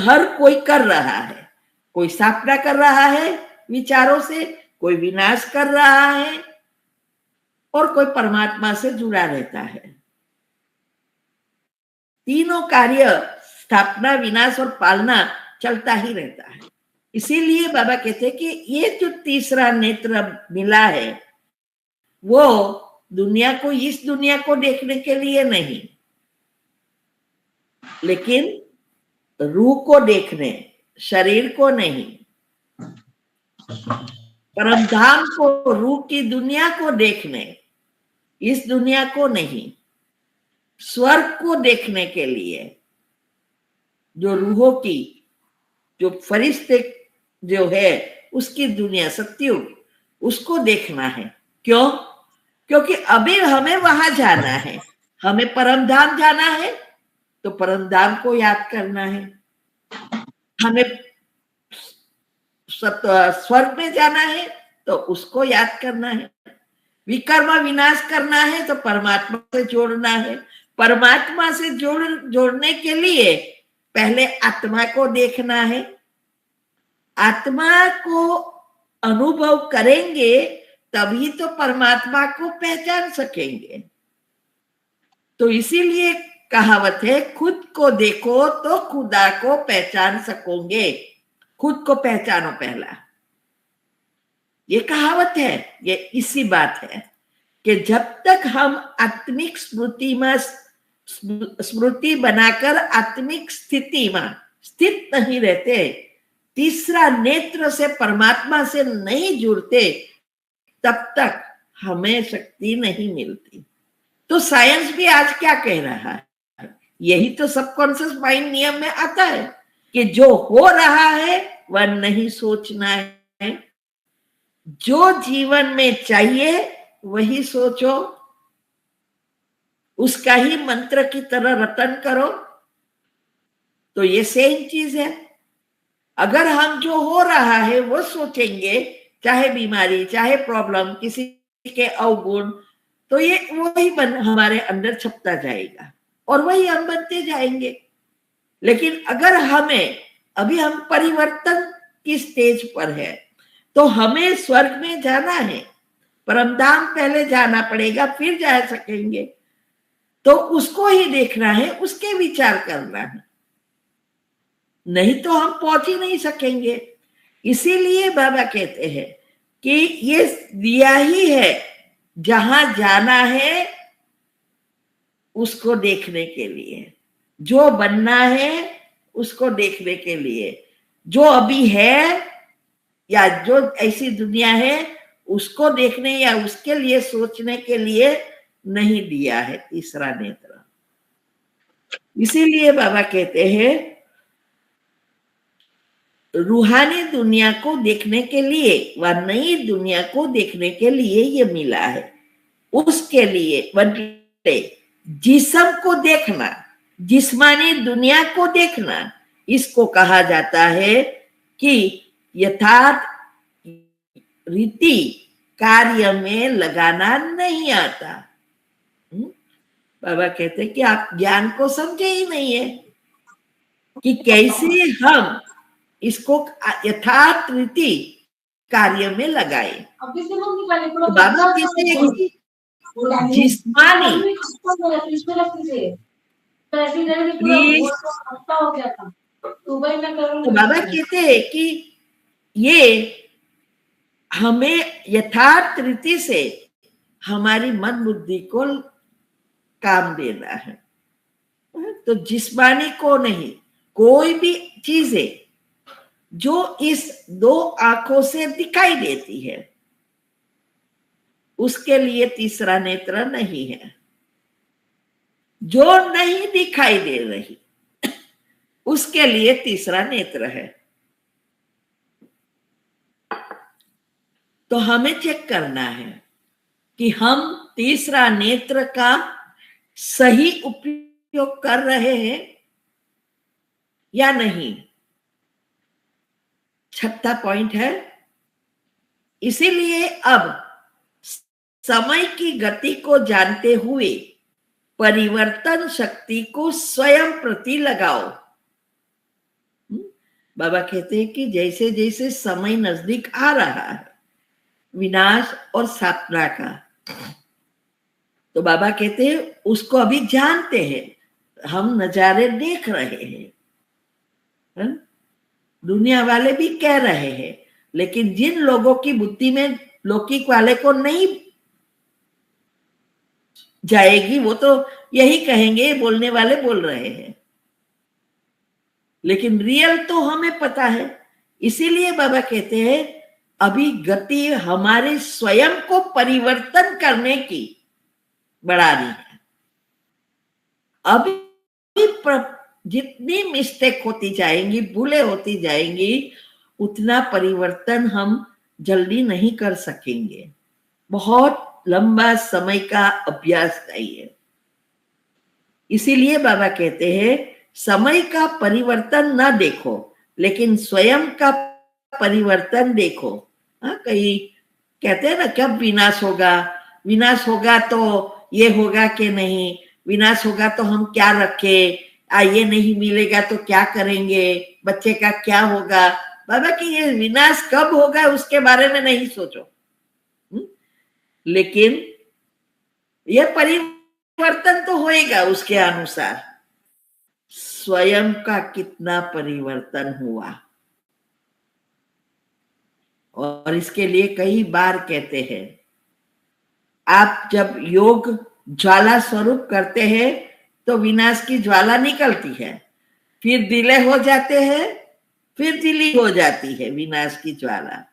Speaker 3: हर कोई कर रहा है, कोई स्थापना कर रहा है विचारों से, कोई विनाश कर रहा है, और कोई परमात्मा से जुड़ा रहता है। तीनों कार्य, स्थापना, विनाश और पालना, चलता ही रहता है। इसीलिए बाबा कहते हैं कि ये जो तीसरा नेत्र मिला है वो दुनिया को, इस दुनिया को देखने के लिए नहीं, लेकिन रूह को देखने, शरीर को नहीं, परमधाम को, रूह की दुनिया को देखने, इस दुनिया को नहीं, स्वर्ग को देखने के लिए, जो रूहों की, जो फरिश्ते जो है उसकी दुनिया, सत्युग, उसको देखना है। क्यों? क्योंकि अभी हमें वहां जाना है, हमें परमधाम जाना है तो परमधाम को याद करना है, हमें स्वर्ग में जाना है तो उसको याद करना है, विकर्म विनाश करना है तो परमात्मा से जोड़ना है। परमात्मा से जोड़ने के लिए पहले आत्मा को देखना है, आत्मा को अनुभव करेंगे तभी तो परमात्मा को पहचान सकेंगे। तो इसीलिए कहावत है, खुद को देखो तो खुदा को पहचान सकोगे। खुद को पहचानो पहला, ये कहावत है। ये इसी बात है कि जब तक हम आत्मिक स्मृति बनाकर आत्मिक स्थिति में स्थित नहीं रहते, तीसरा नेत्र से परमात्मा से नहीं जुड़ते, तब तक हमें शक्ति नहीं मिलती। तो साइंस भी आज क्या कह रहा है, यही तो सबकॉन्शियस माइंड नियम में आता है कि जो हो रहा है वह नहीं सोचना है, जो जीवन में चाहिए वही सोचो, उसका ही मंत्र की तरह रटन करो। तो ये सेम चीज है। अगर हम जो हो रहा है वो सोचेंगे, चाहे बीमारी, चाहे प्रॉब्लम, किसी के अवगुण, तो ये वही हमारे अंदर छपता जाएगा और वही हम बनते जाएंगे। लेकिन अगर हमें, अभी हम परिवर्तन की स्टेज पर है, तो हमें स्वर्ग में जाना है, परमधाम पहले जाना पड़ेगा, फिर जा सकेंगे। तो उसको ही देखना है, उसके विचार करना है, नहीं तो हम पहुंच ही नहीं सकेंगे। इसीलिए बाबा कहते हैं कि ये दिया ही है, जहां जाना है उसको देखने के लिए। जो बनना है उसको देखने के लिए, जो अभी है या जो ऐसी दुनिया है उसको देखने या उसके लिए सोचने के लिए नहीं दिया है तीसरा नेत्र। इसीलिए बाबा कहते हैं रूहानी दुनिया को देखने के लिए व नई दुनिया को देखने के लिए ये मिला है। उसके लिए बदले जिस्म को देखना, जिस्मानी दुनिया को देखना, इसको कहा जाता है कि यथार्थ रीति कार्य में लगाना नहीं आता। बाबा कहते हैं कि आप ज्ञान को समझे ही नहीं है कि कैसे हम इसको यथार्थ रीति कार्य में लगाए। तो बाबा कहते हैं कि जिस्मानी तो बाबा कहते हैं कि ये हमें यथार्थ रीति से हमारी मन बुद्धि को काम देना है। तो जिस्मानी को नहीं, कोई भी चीजें जो इस दो आंखों से दिखाई देती है उसके लिए तीसरा नेत्र नहीं है। जो नहीं दिखाई दे रही उसके लिए तीसरा नेत्र है। तो हमें चेक करना है कि हम तीसरा नेत्र का सही उपयोग कर रहे हैं या नहीं। छठा पॉइंट है, इसीलिए अब समय की गति को जानते हुए परिवर्तन शक्ति को स्वयं प्रति लगाओ। बाबा कहते हैं कि जैसे जैसे समय नजदीक आ रहा है विनाश और स्थापना का, तो बाबा कहते हैं उसको अभी जानते हैं, हम नजारे देख रहे हैं, दुनिया वाले भी कह रहे हैं, लेकिन जिन लोगों की बुद्धि में लौकिक वाले को नहीं जाएगी वो तो यही कहेंगे बोलने वाले बोल रहे हैं, लेकिन रियल तो हमें पता है। इसीलिए बाबा कहते हैं अभी गति हमारे स्वयं को परिवर्तन करने की बढ़ा रही है। अभी जितनी मिस्टेक होती जाएंगी, भूले होती जाएंगी, उतना परिवर्तन हम जल्दी नहीं कर सकेंगे। बहुत लंबा समय का अभ्यास चाहिए। इसीलिए बाबा कहते हैं समय का परिवर्तन ना देखो लेकिन स्वयं का परिवर्तन देखो। कहीं कहते हैं ना कब विनाश होगा, विनाश होगा तो ये होगा कि नहीं, विनाश होगा तो हम क्या रखे, ये नहीं मिलेगा तो क्या करेंगे, बच्चे का क्या होगा। बाबा कि ये विनाश कब होगा उसके बारे में नहीं सोचो, लेकिन ये परिवर्तन तो होएगा उसके अनुसार। स्वयं का कितना परिवर्तन हुआ, और इसके लिए कई बार कहते हैं आप जब योग ज्वाला स्वरूप करते हैं तो विनाश की ज्वाला निकलती है, फिर दिले हो जाते हैं, फिर दिली हो जाती है विनाश की ज्वाला।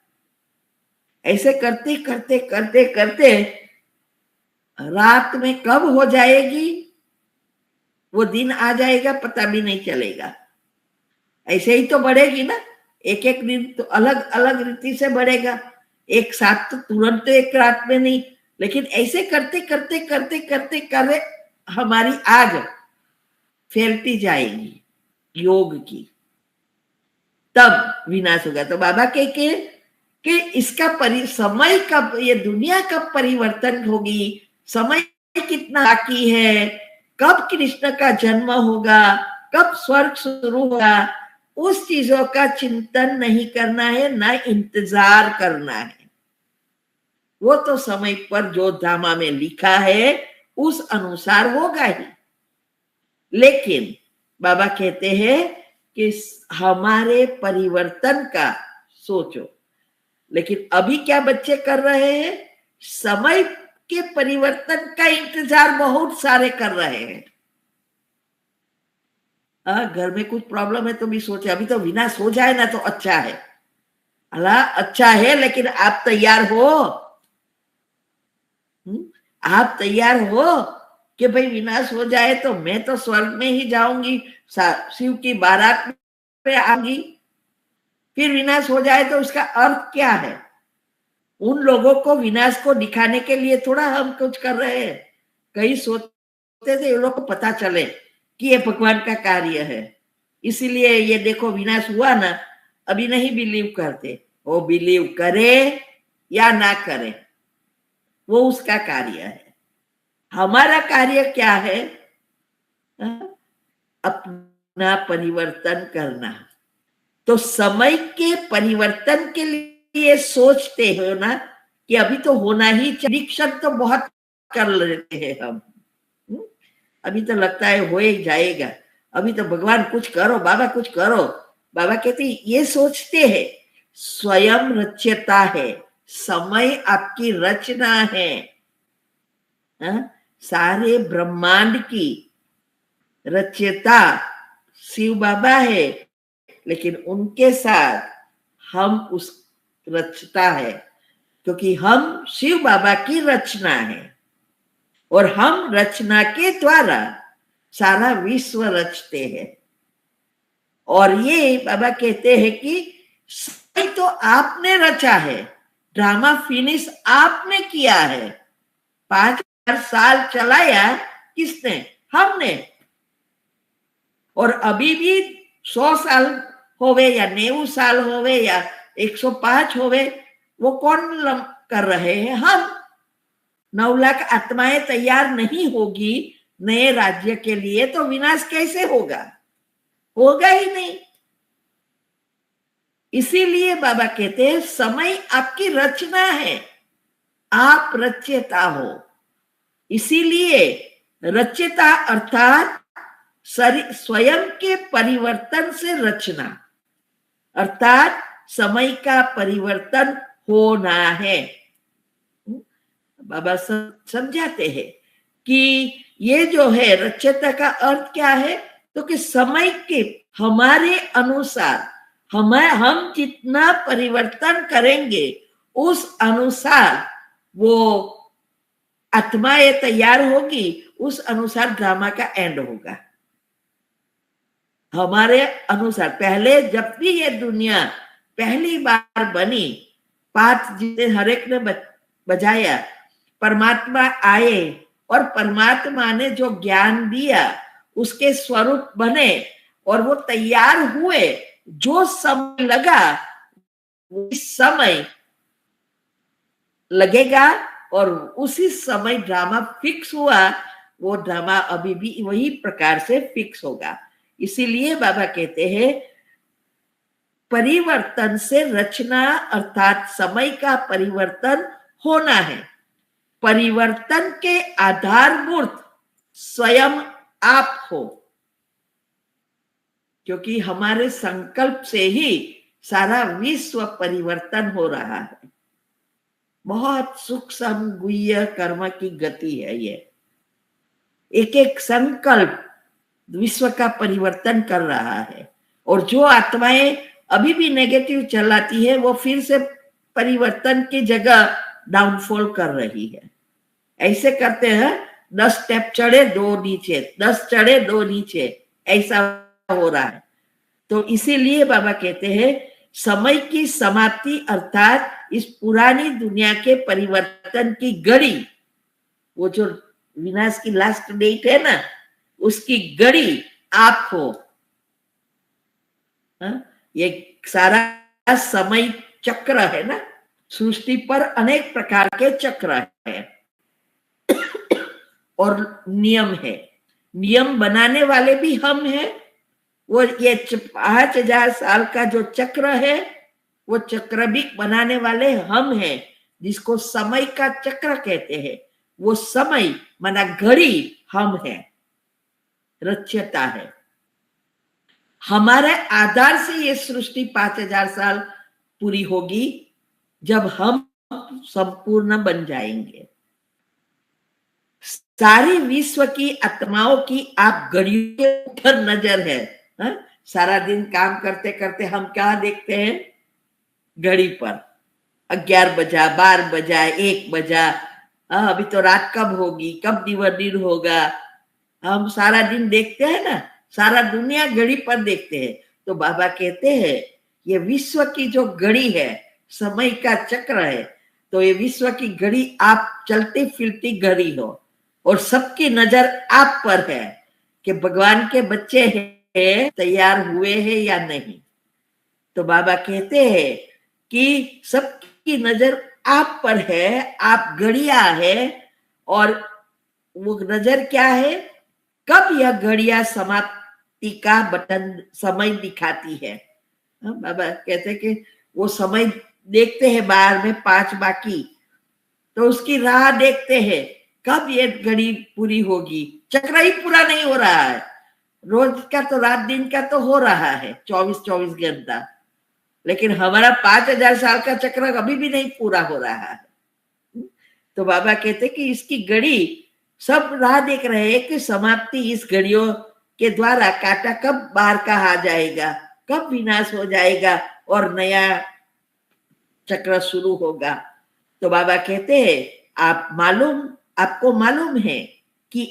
Speaker 3: ऐसे करते करते करते करते रात में कब हो जाएगी वो दिन आ जाएगा पता भी नहीं चलेगा। ऐसे ही तो बढ़ेगी ना, एक एक दिन तो अलग अलग रीति से बढ़ेगा, एक साथ तो तुरंत तो एक रात में नहीं, लेकिन ऐसे करते करते करते करते करते हमारी आग फैलती जाएगी योग की, तब विनाश होगा। तो बाबा के कि इसका समय कब, ये दुनिया कब परिवर्तन होगी, समय कितना बाकी है, कब कृष्ण का जन्म होगा, कब स्वर्ग शुरू होगा, उस चीजों का चिंतन नहीं करना है, ना इंतजार करना है। वो तो समय पर जो धामा में लिखा है उस अनुसार होगा ही। लेकिन बाबा कहते हैं कि हमारे परिवर्तन का सोचो। लेकिन अभी क्या बच्चे कर रहे हैं, समय के परिवर्तन का इंतजार बहुत सारे कर रहे हैं। घर में कुछ प्रॉब्लम है तो भी सोचे अभी तो विनाश हो जाए ना तो अच्छा है। अल्लाह अच्छा है, लेकिन आप तैयार हो? आप तैयार हो कि भाई विनाश हो जाए तो मैं तो स्वर्ग में ही जाऊंगी, शिव की बारात में आऊंगी, फिर विनाश हो जाए तो उसका अर्थ क्या है? उन लोगों को विनाश को दिखाने के लिए थोड़ा हम कुछ कर रहे हैं। कई सोचते थे ये लोग को पता चले कि ये भगवान का कार्य है, इसीलिए ये देखो विनाश हुआ ना, अभी नहीं बिलीव करते। वो बिलीव करे या ना करे वो उसका कार्य है। हमारा कार्य क्या है? अपना परिवर्तन करना। तो समय के परिवर्तन के लिए सोचते हो ना कि अभी तो होना ही, प्रेडिक्शन तो बहुत कर लेते हैं हम। अभी तो लगता है हो ही जाएगा, अभी तो भगवान कुछ करो, बाबा कुछ करो। बाबा कहते ये सोचते हैं स्वयं रचयिता है, समय आपकी रचना है। सारे ब्रह्मांड की रचयिता शिव बाबा है, लेकिन उनके साथ हम उस रचता है, क्योंकि हम शिव बाबा की रचना है और हम रचना के द्वारा सारा विश्व रचते हैं। और ये बाबा कहते हैं कि सही तो आपने रचा है, ड्रामा फिनिश आपने किया है। 5000 साल चलाया किसने? हमने। और अभी भी 100 साल होवे या 90 साल होवे या 105 होवे, वो कौन कर रहे हैं? हम। 9 लाख आत्माएं तैयार नहीं होगी नए राज्य के लिए तो विनाश कैसे होगा? होगा ही नहीं। इसीलिए बाबा कहते हैं समय आपकी रचना है, आप रचयिता हो। इसीलिए रचयिता अर्थात स्वयं के परिवर्तन से रचना, अर्थात समय का परिवर्तन होना है। बाबा समझाते हैं कि ये जो है रचयिता का अर्थ क्या है, तो कि समय के हमारे अनुसार हम जितना परिवर्तन करेंगे उस अनुसार वो आत्माएं तैयार होगी, उस अनुसार ड्रामा का एंड होगा। हमारे अनुसार पहले जब भी ये दुनिया पहली बार बनी, पाठ जिसे हरेक ने बजाया, परमात्मा आए और परमात्मा ने जो ज्ञान दिया उसके स्वरूप बने और वो तैयार हुए। जो समय लगा उस समय लगेगा और उसी समय ड्रामा फिक्स हुआ, वो ड्रामा अभी भी वही प्रकार से फिक्स होगा। इसीलिए बाबा कहते हैं परिवर्तन से रचना, अर्थात समय का परिवर्तन होना है। परिवर्तन के आधारभूत स्वयं आप हो, क्योंकि हमारे संकल्प से ही सारा विश्व परिवर्तन हो रहा है। बहुत सूक्ष्म गुह्य कर्म की गति है ये। एक एक संकल्प विश्व का परिवर्तन कर रहा है। और जो आत्माएं अभी भी नेगेटिव चलाती है वो फिर से परिवर्तन की जगह डाउनफॉल कर रही है। ऐसे करते हैं 10 स्टेप चढ़े 2 नीचे, 10 चढ़े 2 नीचे, ऐसा हो रहा है। तो इसीलिए बाबा कहते हैं समय की समाप्ति अर्थात इस पुरानी दुनिया के परिवर्तन की घड़ी, वो जो विनाश की लास्ट डेट है ना, उसकी घड़ी आप हो। ये सारा समय चक्र है ना, सृष्टि पर अनेक प्रकार के चक्र है और नियम है। नियम बनाने वाले भी हम हैं। वो ये 5000 साल का जो चक्र है वो चक्र भी बनाने वाले हम हैं, जिसको समय का चक्र कहते हैं। वो समय माना घड़ी हम हैं, रचयिता है। हमारे आधार से ये सृष्टि 5000 साल पूरी होगी जब हम संपूर्ण बन जाएंगे। सारी विश्व की आत्माओं की आप घड़ियों के ऊपर नजर है। हा? सारा दिन काम करते करते हम क्या देखते हैं? घड़ी पर 11 बजा, 12 बजा, 1 बजा, अभी तो रात कब होगी, कब दिन होगा, हम सारा दिन देखते हैं ना, सारा दुनिया घड़ी पर देखते हैं। तो बाबा कहते हैं ये विश्व की जो घड़ी है, समय का चक्र है, तो ये विश्व की घड़ी आप चलती फिरती घड़ी हो और सबकी नजर आप पर है कि भगवान के बच्चे हैं, तैयार हुए हैं या नहीं। तो बाबा कहते हैं कि सबकी नजर आप पर है, आप घड़ियां है और वो नजर क्या है? कब यह घड़ियां समाप्ति का बटन समय दिखाती है। बाबा कहते हैं कि वो समय देखते हैं बाहर में 5 बाकी, तो उसकी राह देखते हैं कब ये घड़ी पूरी होगी। चक्र ही पूरा नहीं हो रहा है, रोज का तो रात दिन का तो हो रहा है 24-24 घंटा, लेकिन हमारा 5000 साल का चक्र अभी भी नहीं पूरा हो रहा है। तो बाबा कहते कि इसकी घड़ी सब राह देख रहे हैं कि समाप्ति इस घड़ियों के द्वारा काटा कब बाहर का आ जाएगा, कब विनाश हो जाएगा और नया चक्र शुरू होगा। तो बाबा कहते हैं आपको मालूम है कि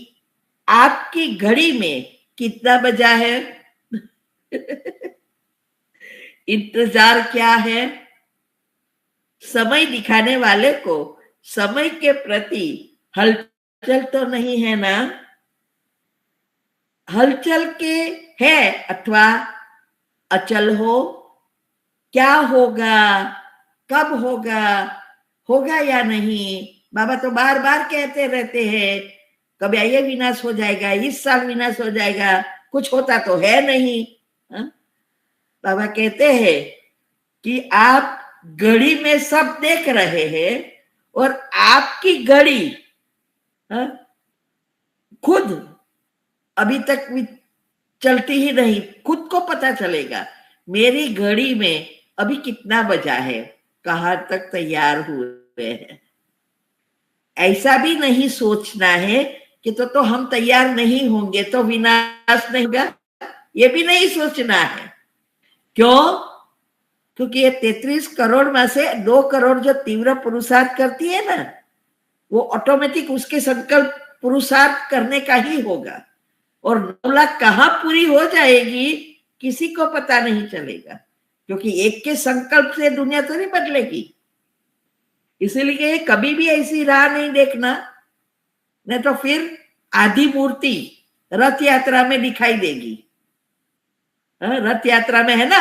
Speaker 3: आपकी घड़ी में कितना बजा है? इंतजार क्या है? समय दिखाने वाले को समय के प्रति हलचल तो नहीं है ना? हलचल के है अथवा अचल हो, क्या होगा, कब होगा, होगा या नहीं? बाबा तो बार बार कहते रहते हैं कभी ये विनाश हो जाएगा, इस साल विनाश हो जाएगा, कुछ होता तो है नहीं। बाबा कहते हैं कि आप घड़ी में सब देख रहे हैं और आपकी घड़ी खुद अभी तक चलती ही नहीं, खुद को पता चलेगा मेरी घड़ी में अभी कितना बजा है, कहां तक तैयार हुए हैं। ऐसा भी नहीं सोचना है कि तो हम तैयार नहीं होंगे तो विनाश नहीं होगा, ये भी नहीं सोचना है। क्यों? क्योंकि ये 33 करोड़ में से 2 करोड़ जो तीव्र पुरुषार्थ करती है ना, वो ऑटोमेटिक उसके संकल्प पुरुषार्थ करने का ही होगा, और 9 लाख कहाँ पूरी हो जाएगी किसी को पता नहीं चलेगा, क्योंकि एक के संकल्प से दुनिया तो नहीं बदलेगी। इसीलिए कभी भी ऐसी राह नहीं देखना, नहीं तो फिर आधी मूर्ति रथ यात्रा में दिखाई देगी। रथ यात्रा में है ना,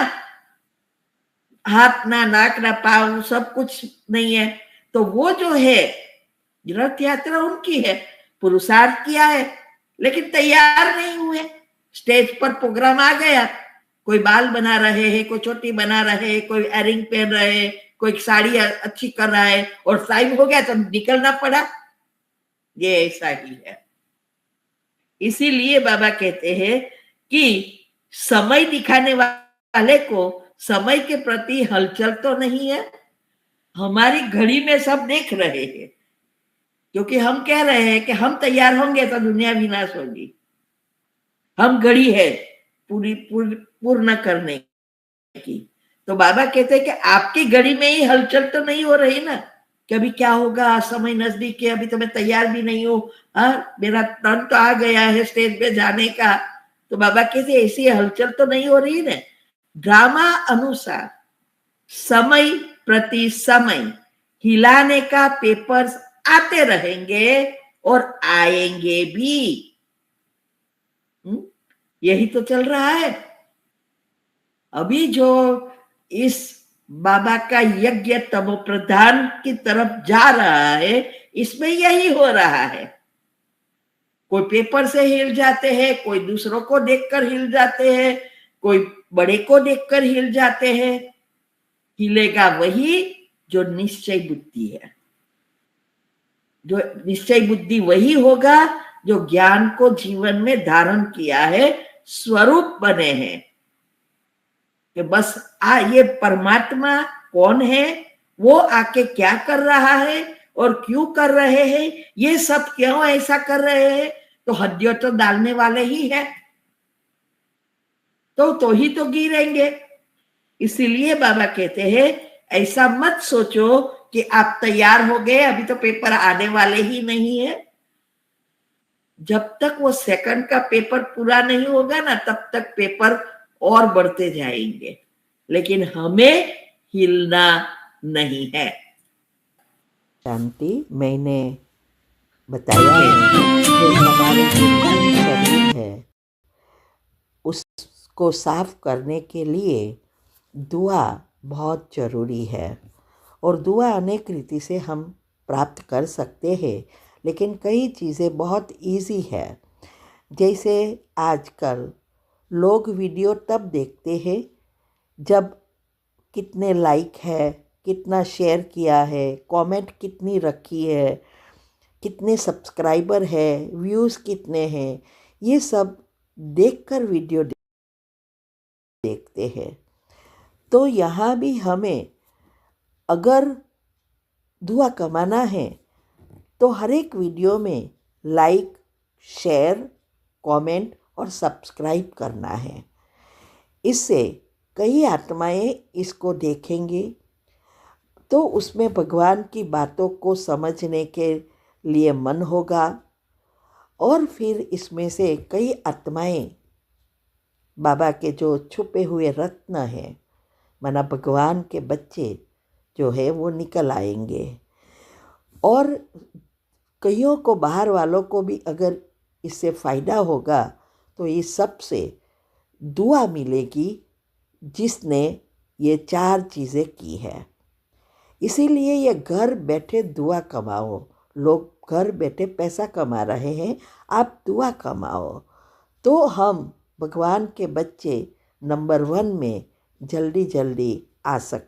Speaker 3: हाथ ना नाक ना पाँव, सब कुछ नहीं है, तो वो जो है रथ यात्रा उनकी है, पुरुषार्थ किया है लेकिन तैयार नहीं हुए। स्टेज पर प्रोग्राम आ गया, कोई बाल बना रहे हैं, कोई चोटी बना रहे हैं, कोई एयरिंग पहन रहे हैं, कोई साड़ी अच्छी कर रहा है, और टाइम हो गया तो निकलना पड़ा। ये ऐसा ही है। इसीलिए बाबा कहते हैं कि समय दिखाने वाले को समय के प्रति हलचल तो नहीं है। हमारी घड़ी में सब देख रहे हैं, क्योंकि हम कह रहे हैं कि हम तैयार होंगे तो दुनिया विनाश होगी। हम घड़ी है पूर्ण करने की। तो बाबा कहते हैं कि आपकी घड़ी में ही हलचल तो नहीं हो रही ना, कि अभी क्या होगा, समय नजदीक है, अभी तो मैं तैयार भी नहीं हूँ, मेरा टर्न तो आ गया है स्टेज पे जाने का। तो बाबा कहते हैं ऐसी हलचल तो नहीं हो रही ना। ड्रामा अनुसार समय प्रति समय हिलाने का पेपर्स आते रहेंगे और आएंगे भी। यही तो चल रहा है। अभी जो इस बाबा का यज्ञ तमो प्रधान की तरफ जा रहा है, इसमें यही हो रहा है। कोई पेपर से हिल जाते हैं, कोई दूसरों को देखकर हिल जाते हैं, कोई बड़े को देखकर हिल जाते हैं। हिलेगा वही जो निश्चय बुद्धि है। जो निश्चय बुद्धि वही होगा जो ज्ञान को जीवन में धारण किया है, स्वरूप बने हैं कि बस ये परमात्मा कौन है, वो आके क्या कर रहा है और क्यों कर रहे हैं, ये सब क्यों ऐसा कर रहे हैं, तो हड्डियों तो डालने वाले ही है, तो ही तो गिरेंगे। इसीलिए बाबा कहते हैं ऐसा मत सोचो कि आप तैयार हो गए, अभी तो पेपर आने वाले ही नहीं है। जब तक वो सेकंड का पेपर पूरा नहीं होगा ना, तब तक पेपर और बढ़ते जाएंगे, लेकिन हमें हिलना नहीं है।
Speaker 5: शांति मैंने बताया है कि हमारे जो शरीर है उसको साफ करने के लिए दुआ बहुत ज़रूरी है, और दुआ अनेक रीति से हम प्राप्त कर सकते हैं, लेकिन कई चीज़ें बहुत इजी है। जैसे आजकल लोग वीडियो तब देखते हैं जब कितने लाइक है, कितना शेयर किया है, कमेंट कितनी रखी है, कितने सब्सक्राइबर है, व्यूज़ कितने हैं, ये सब देखकर वीडियो देखते हैं। तो यहाँ भी हमें अगर दुआ कमाना है तो हर एक वीडियो में लाइक, शेयर, कमेंट और सब्सक्राइब करना है। इससे कई आत्माएं इसको देखेंगी तो उसमें भगवान की बातों को समझने के लिए मन होगा, और फिर इसमें से कई आत्माएं बाबा के जो छुपे हुए रत्न हैं, माना भगवान के बच्चे जो है वो निकल आएंगे। और कईयों को, बाहर वालों को भी अगर इससे फ़ायदा होगा तो इस सब से दुआ मिलेगी जिसने ये 4 चीज़ें की है। इसीलिए ये घर बैठे दुआ कमाओ। लोग घर बैठे पैसा कमा रहे हैं, आप दुआ कमाओ तो हम भगवान के बच्चे नंबर 1 में जल्दी जल्दी आ सके।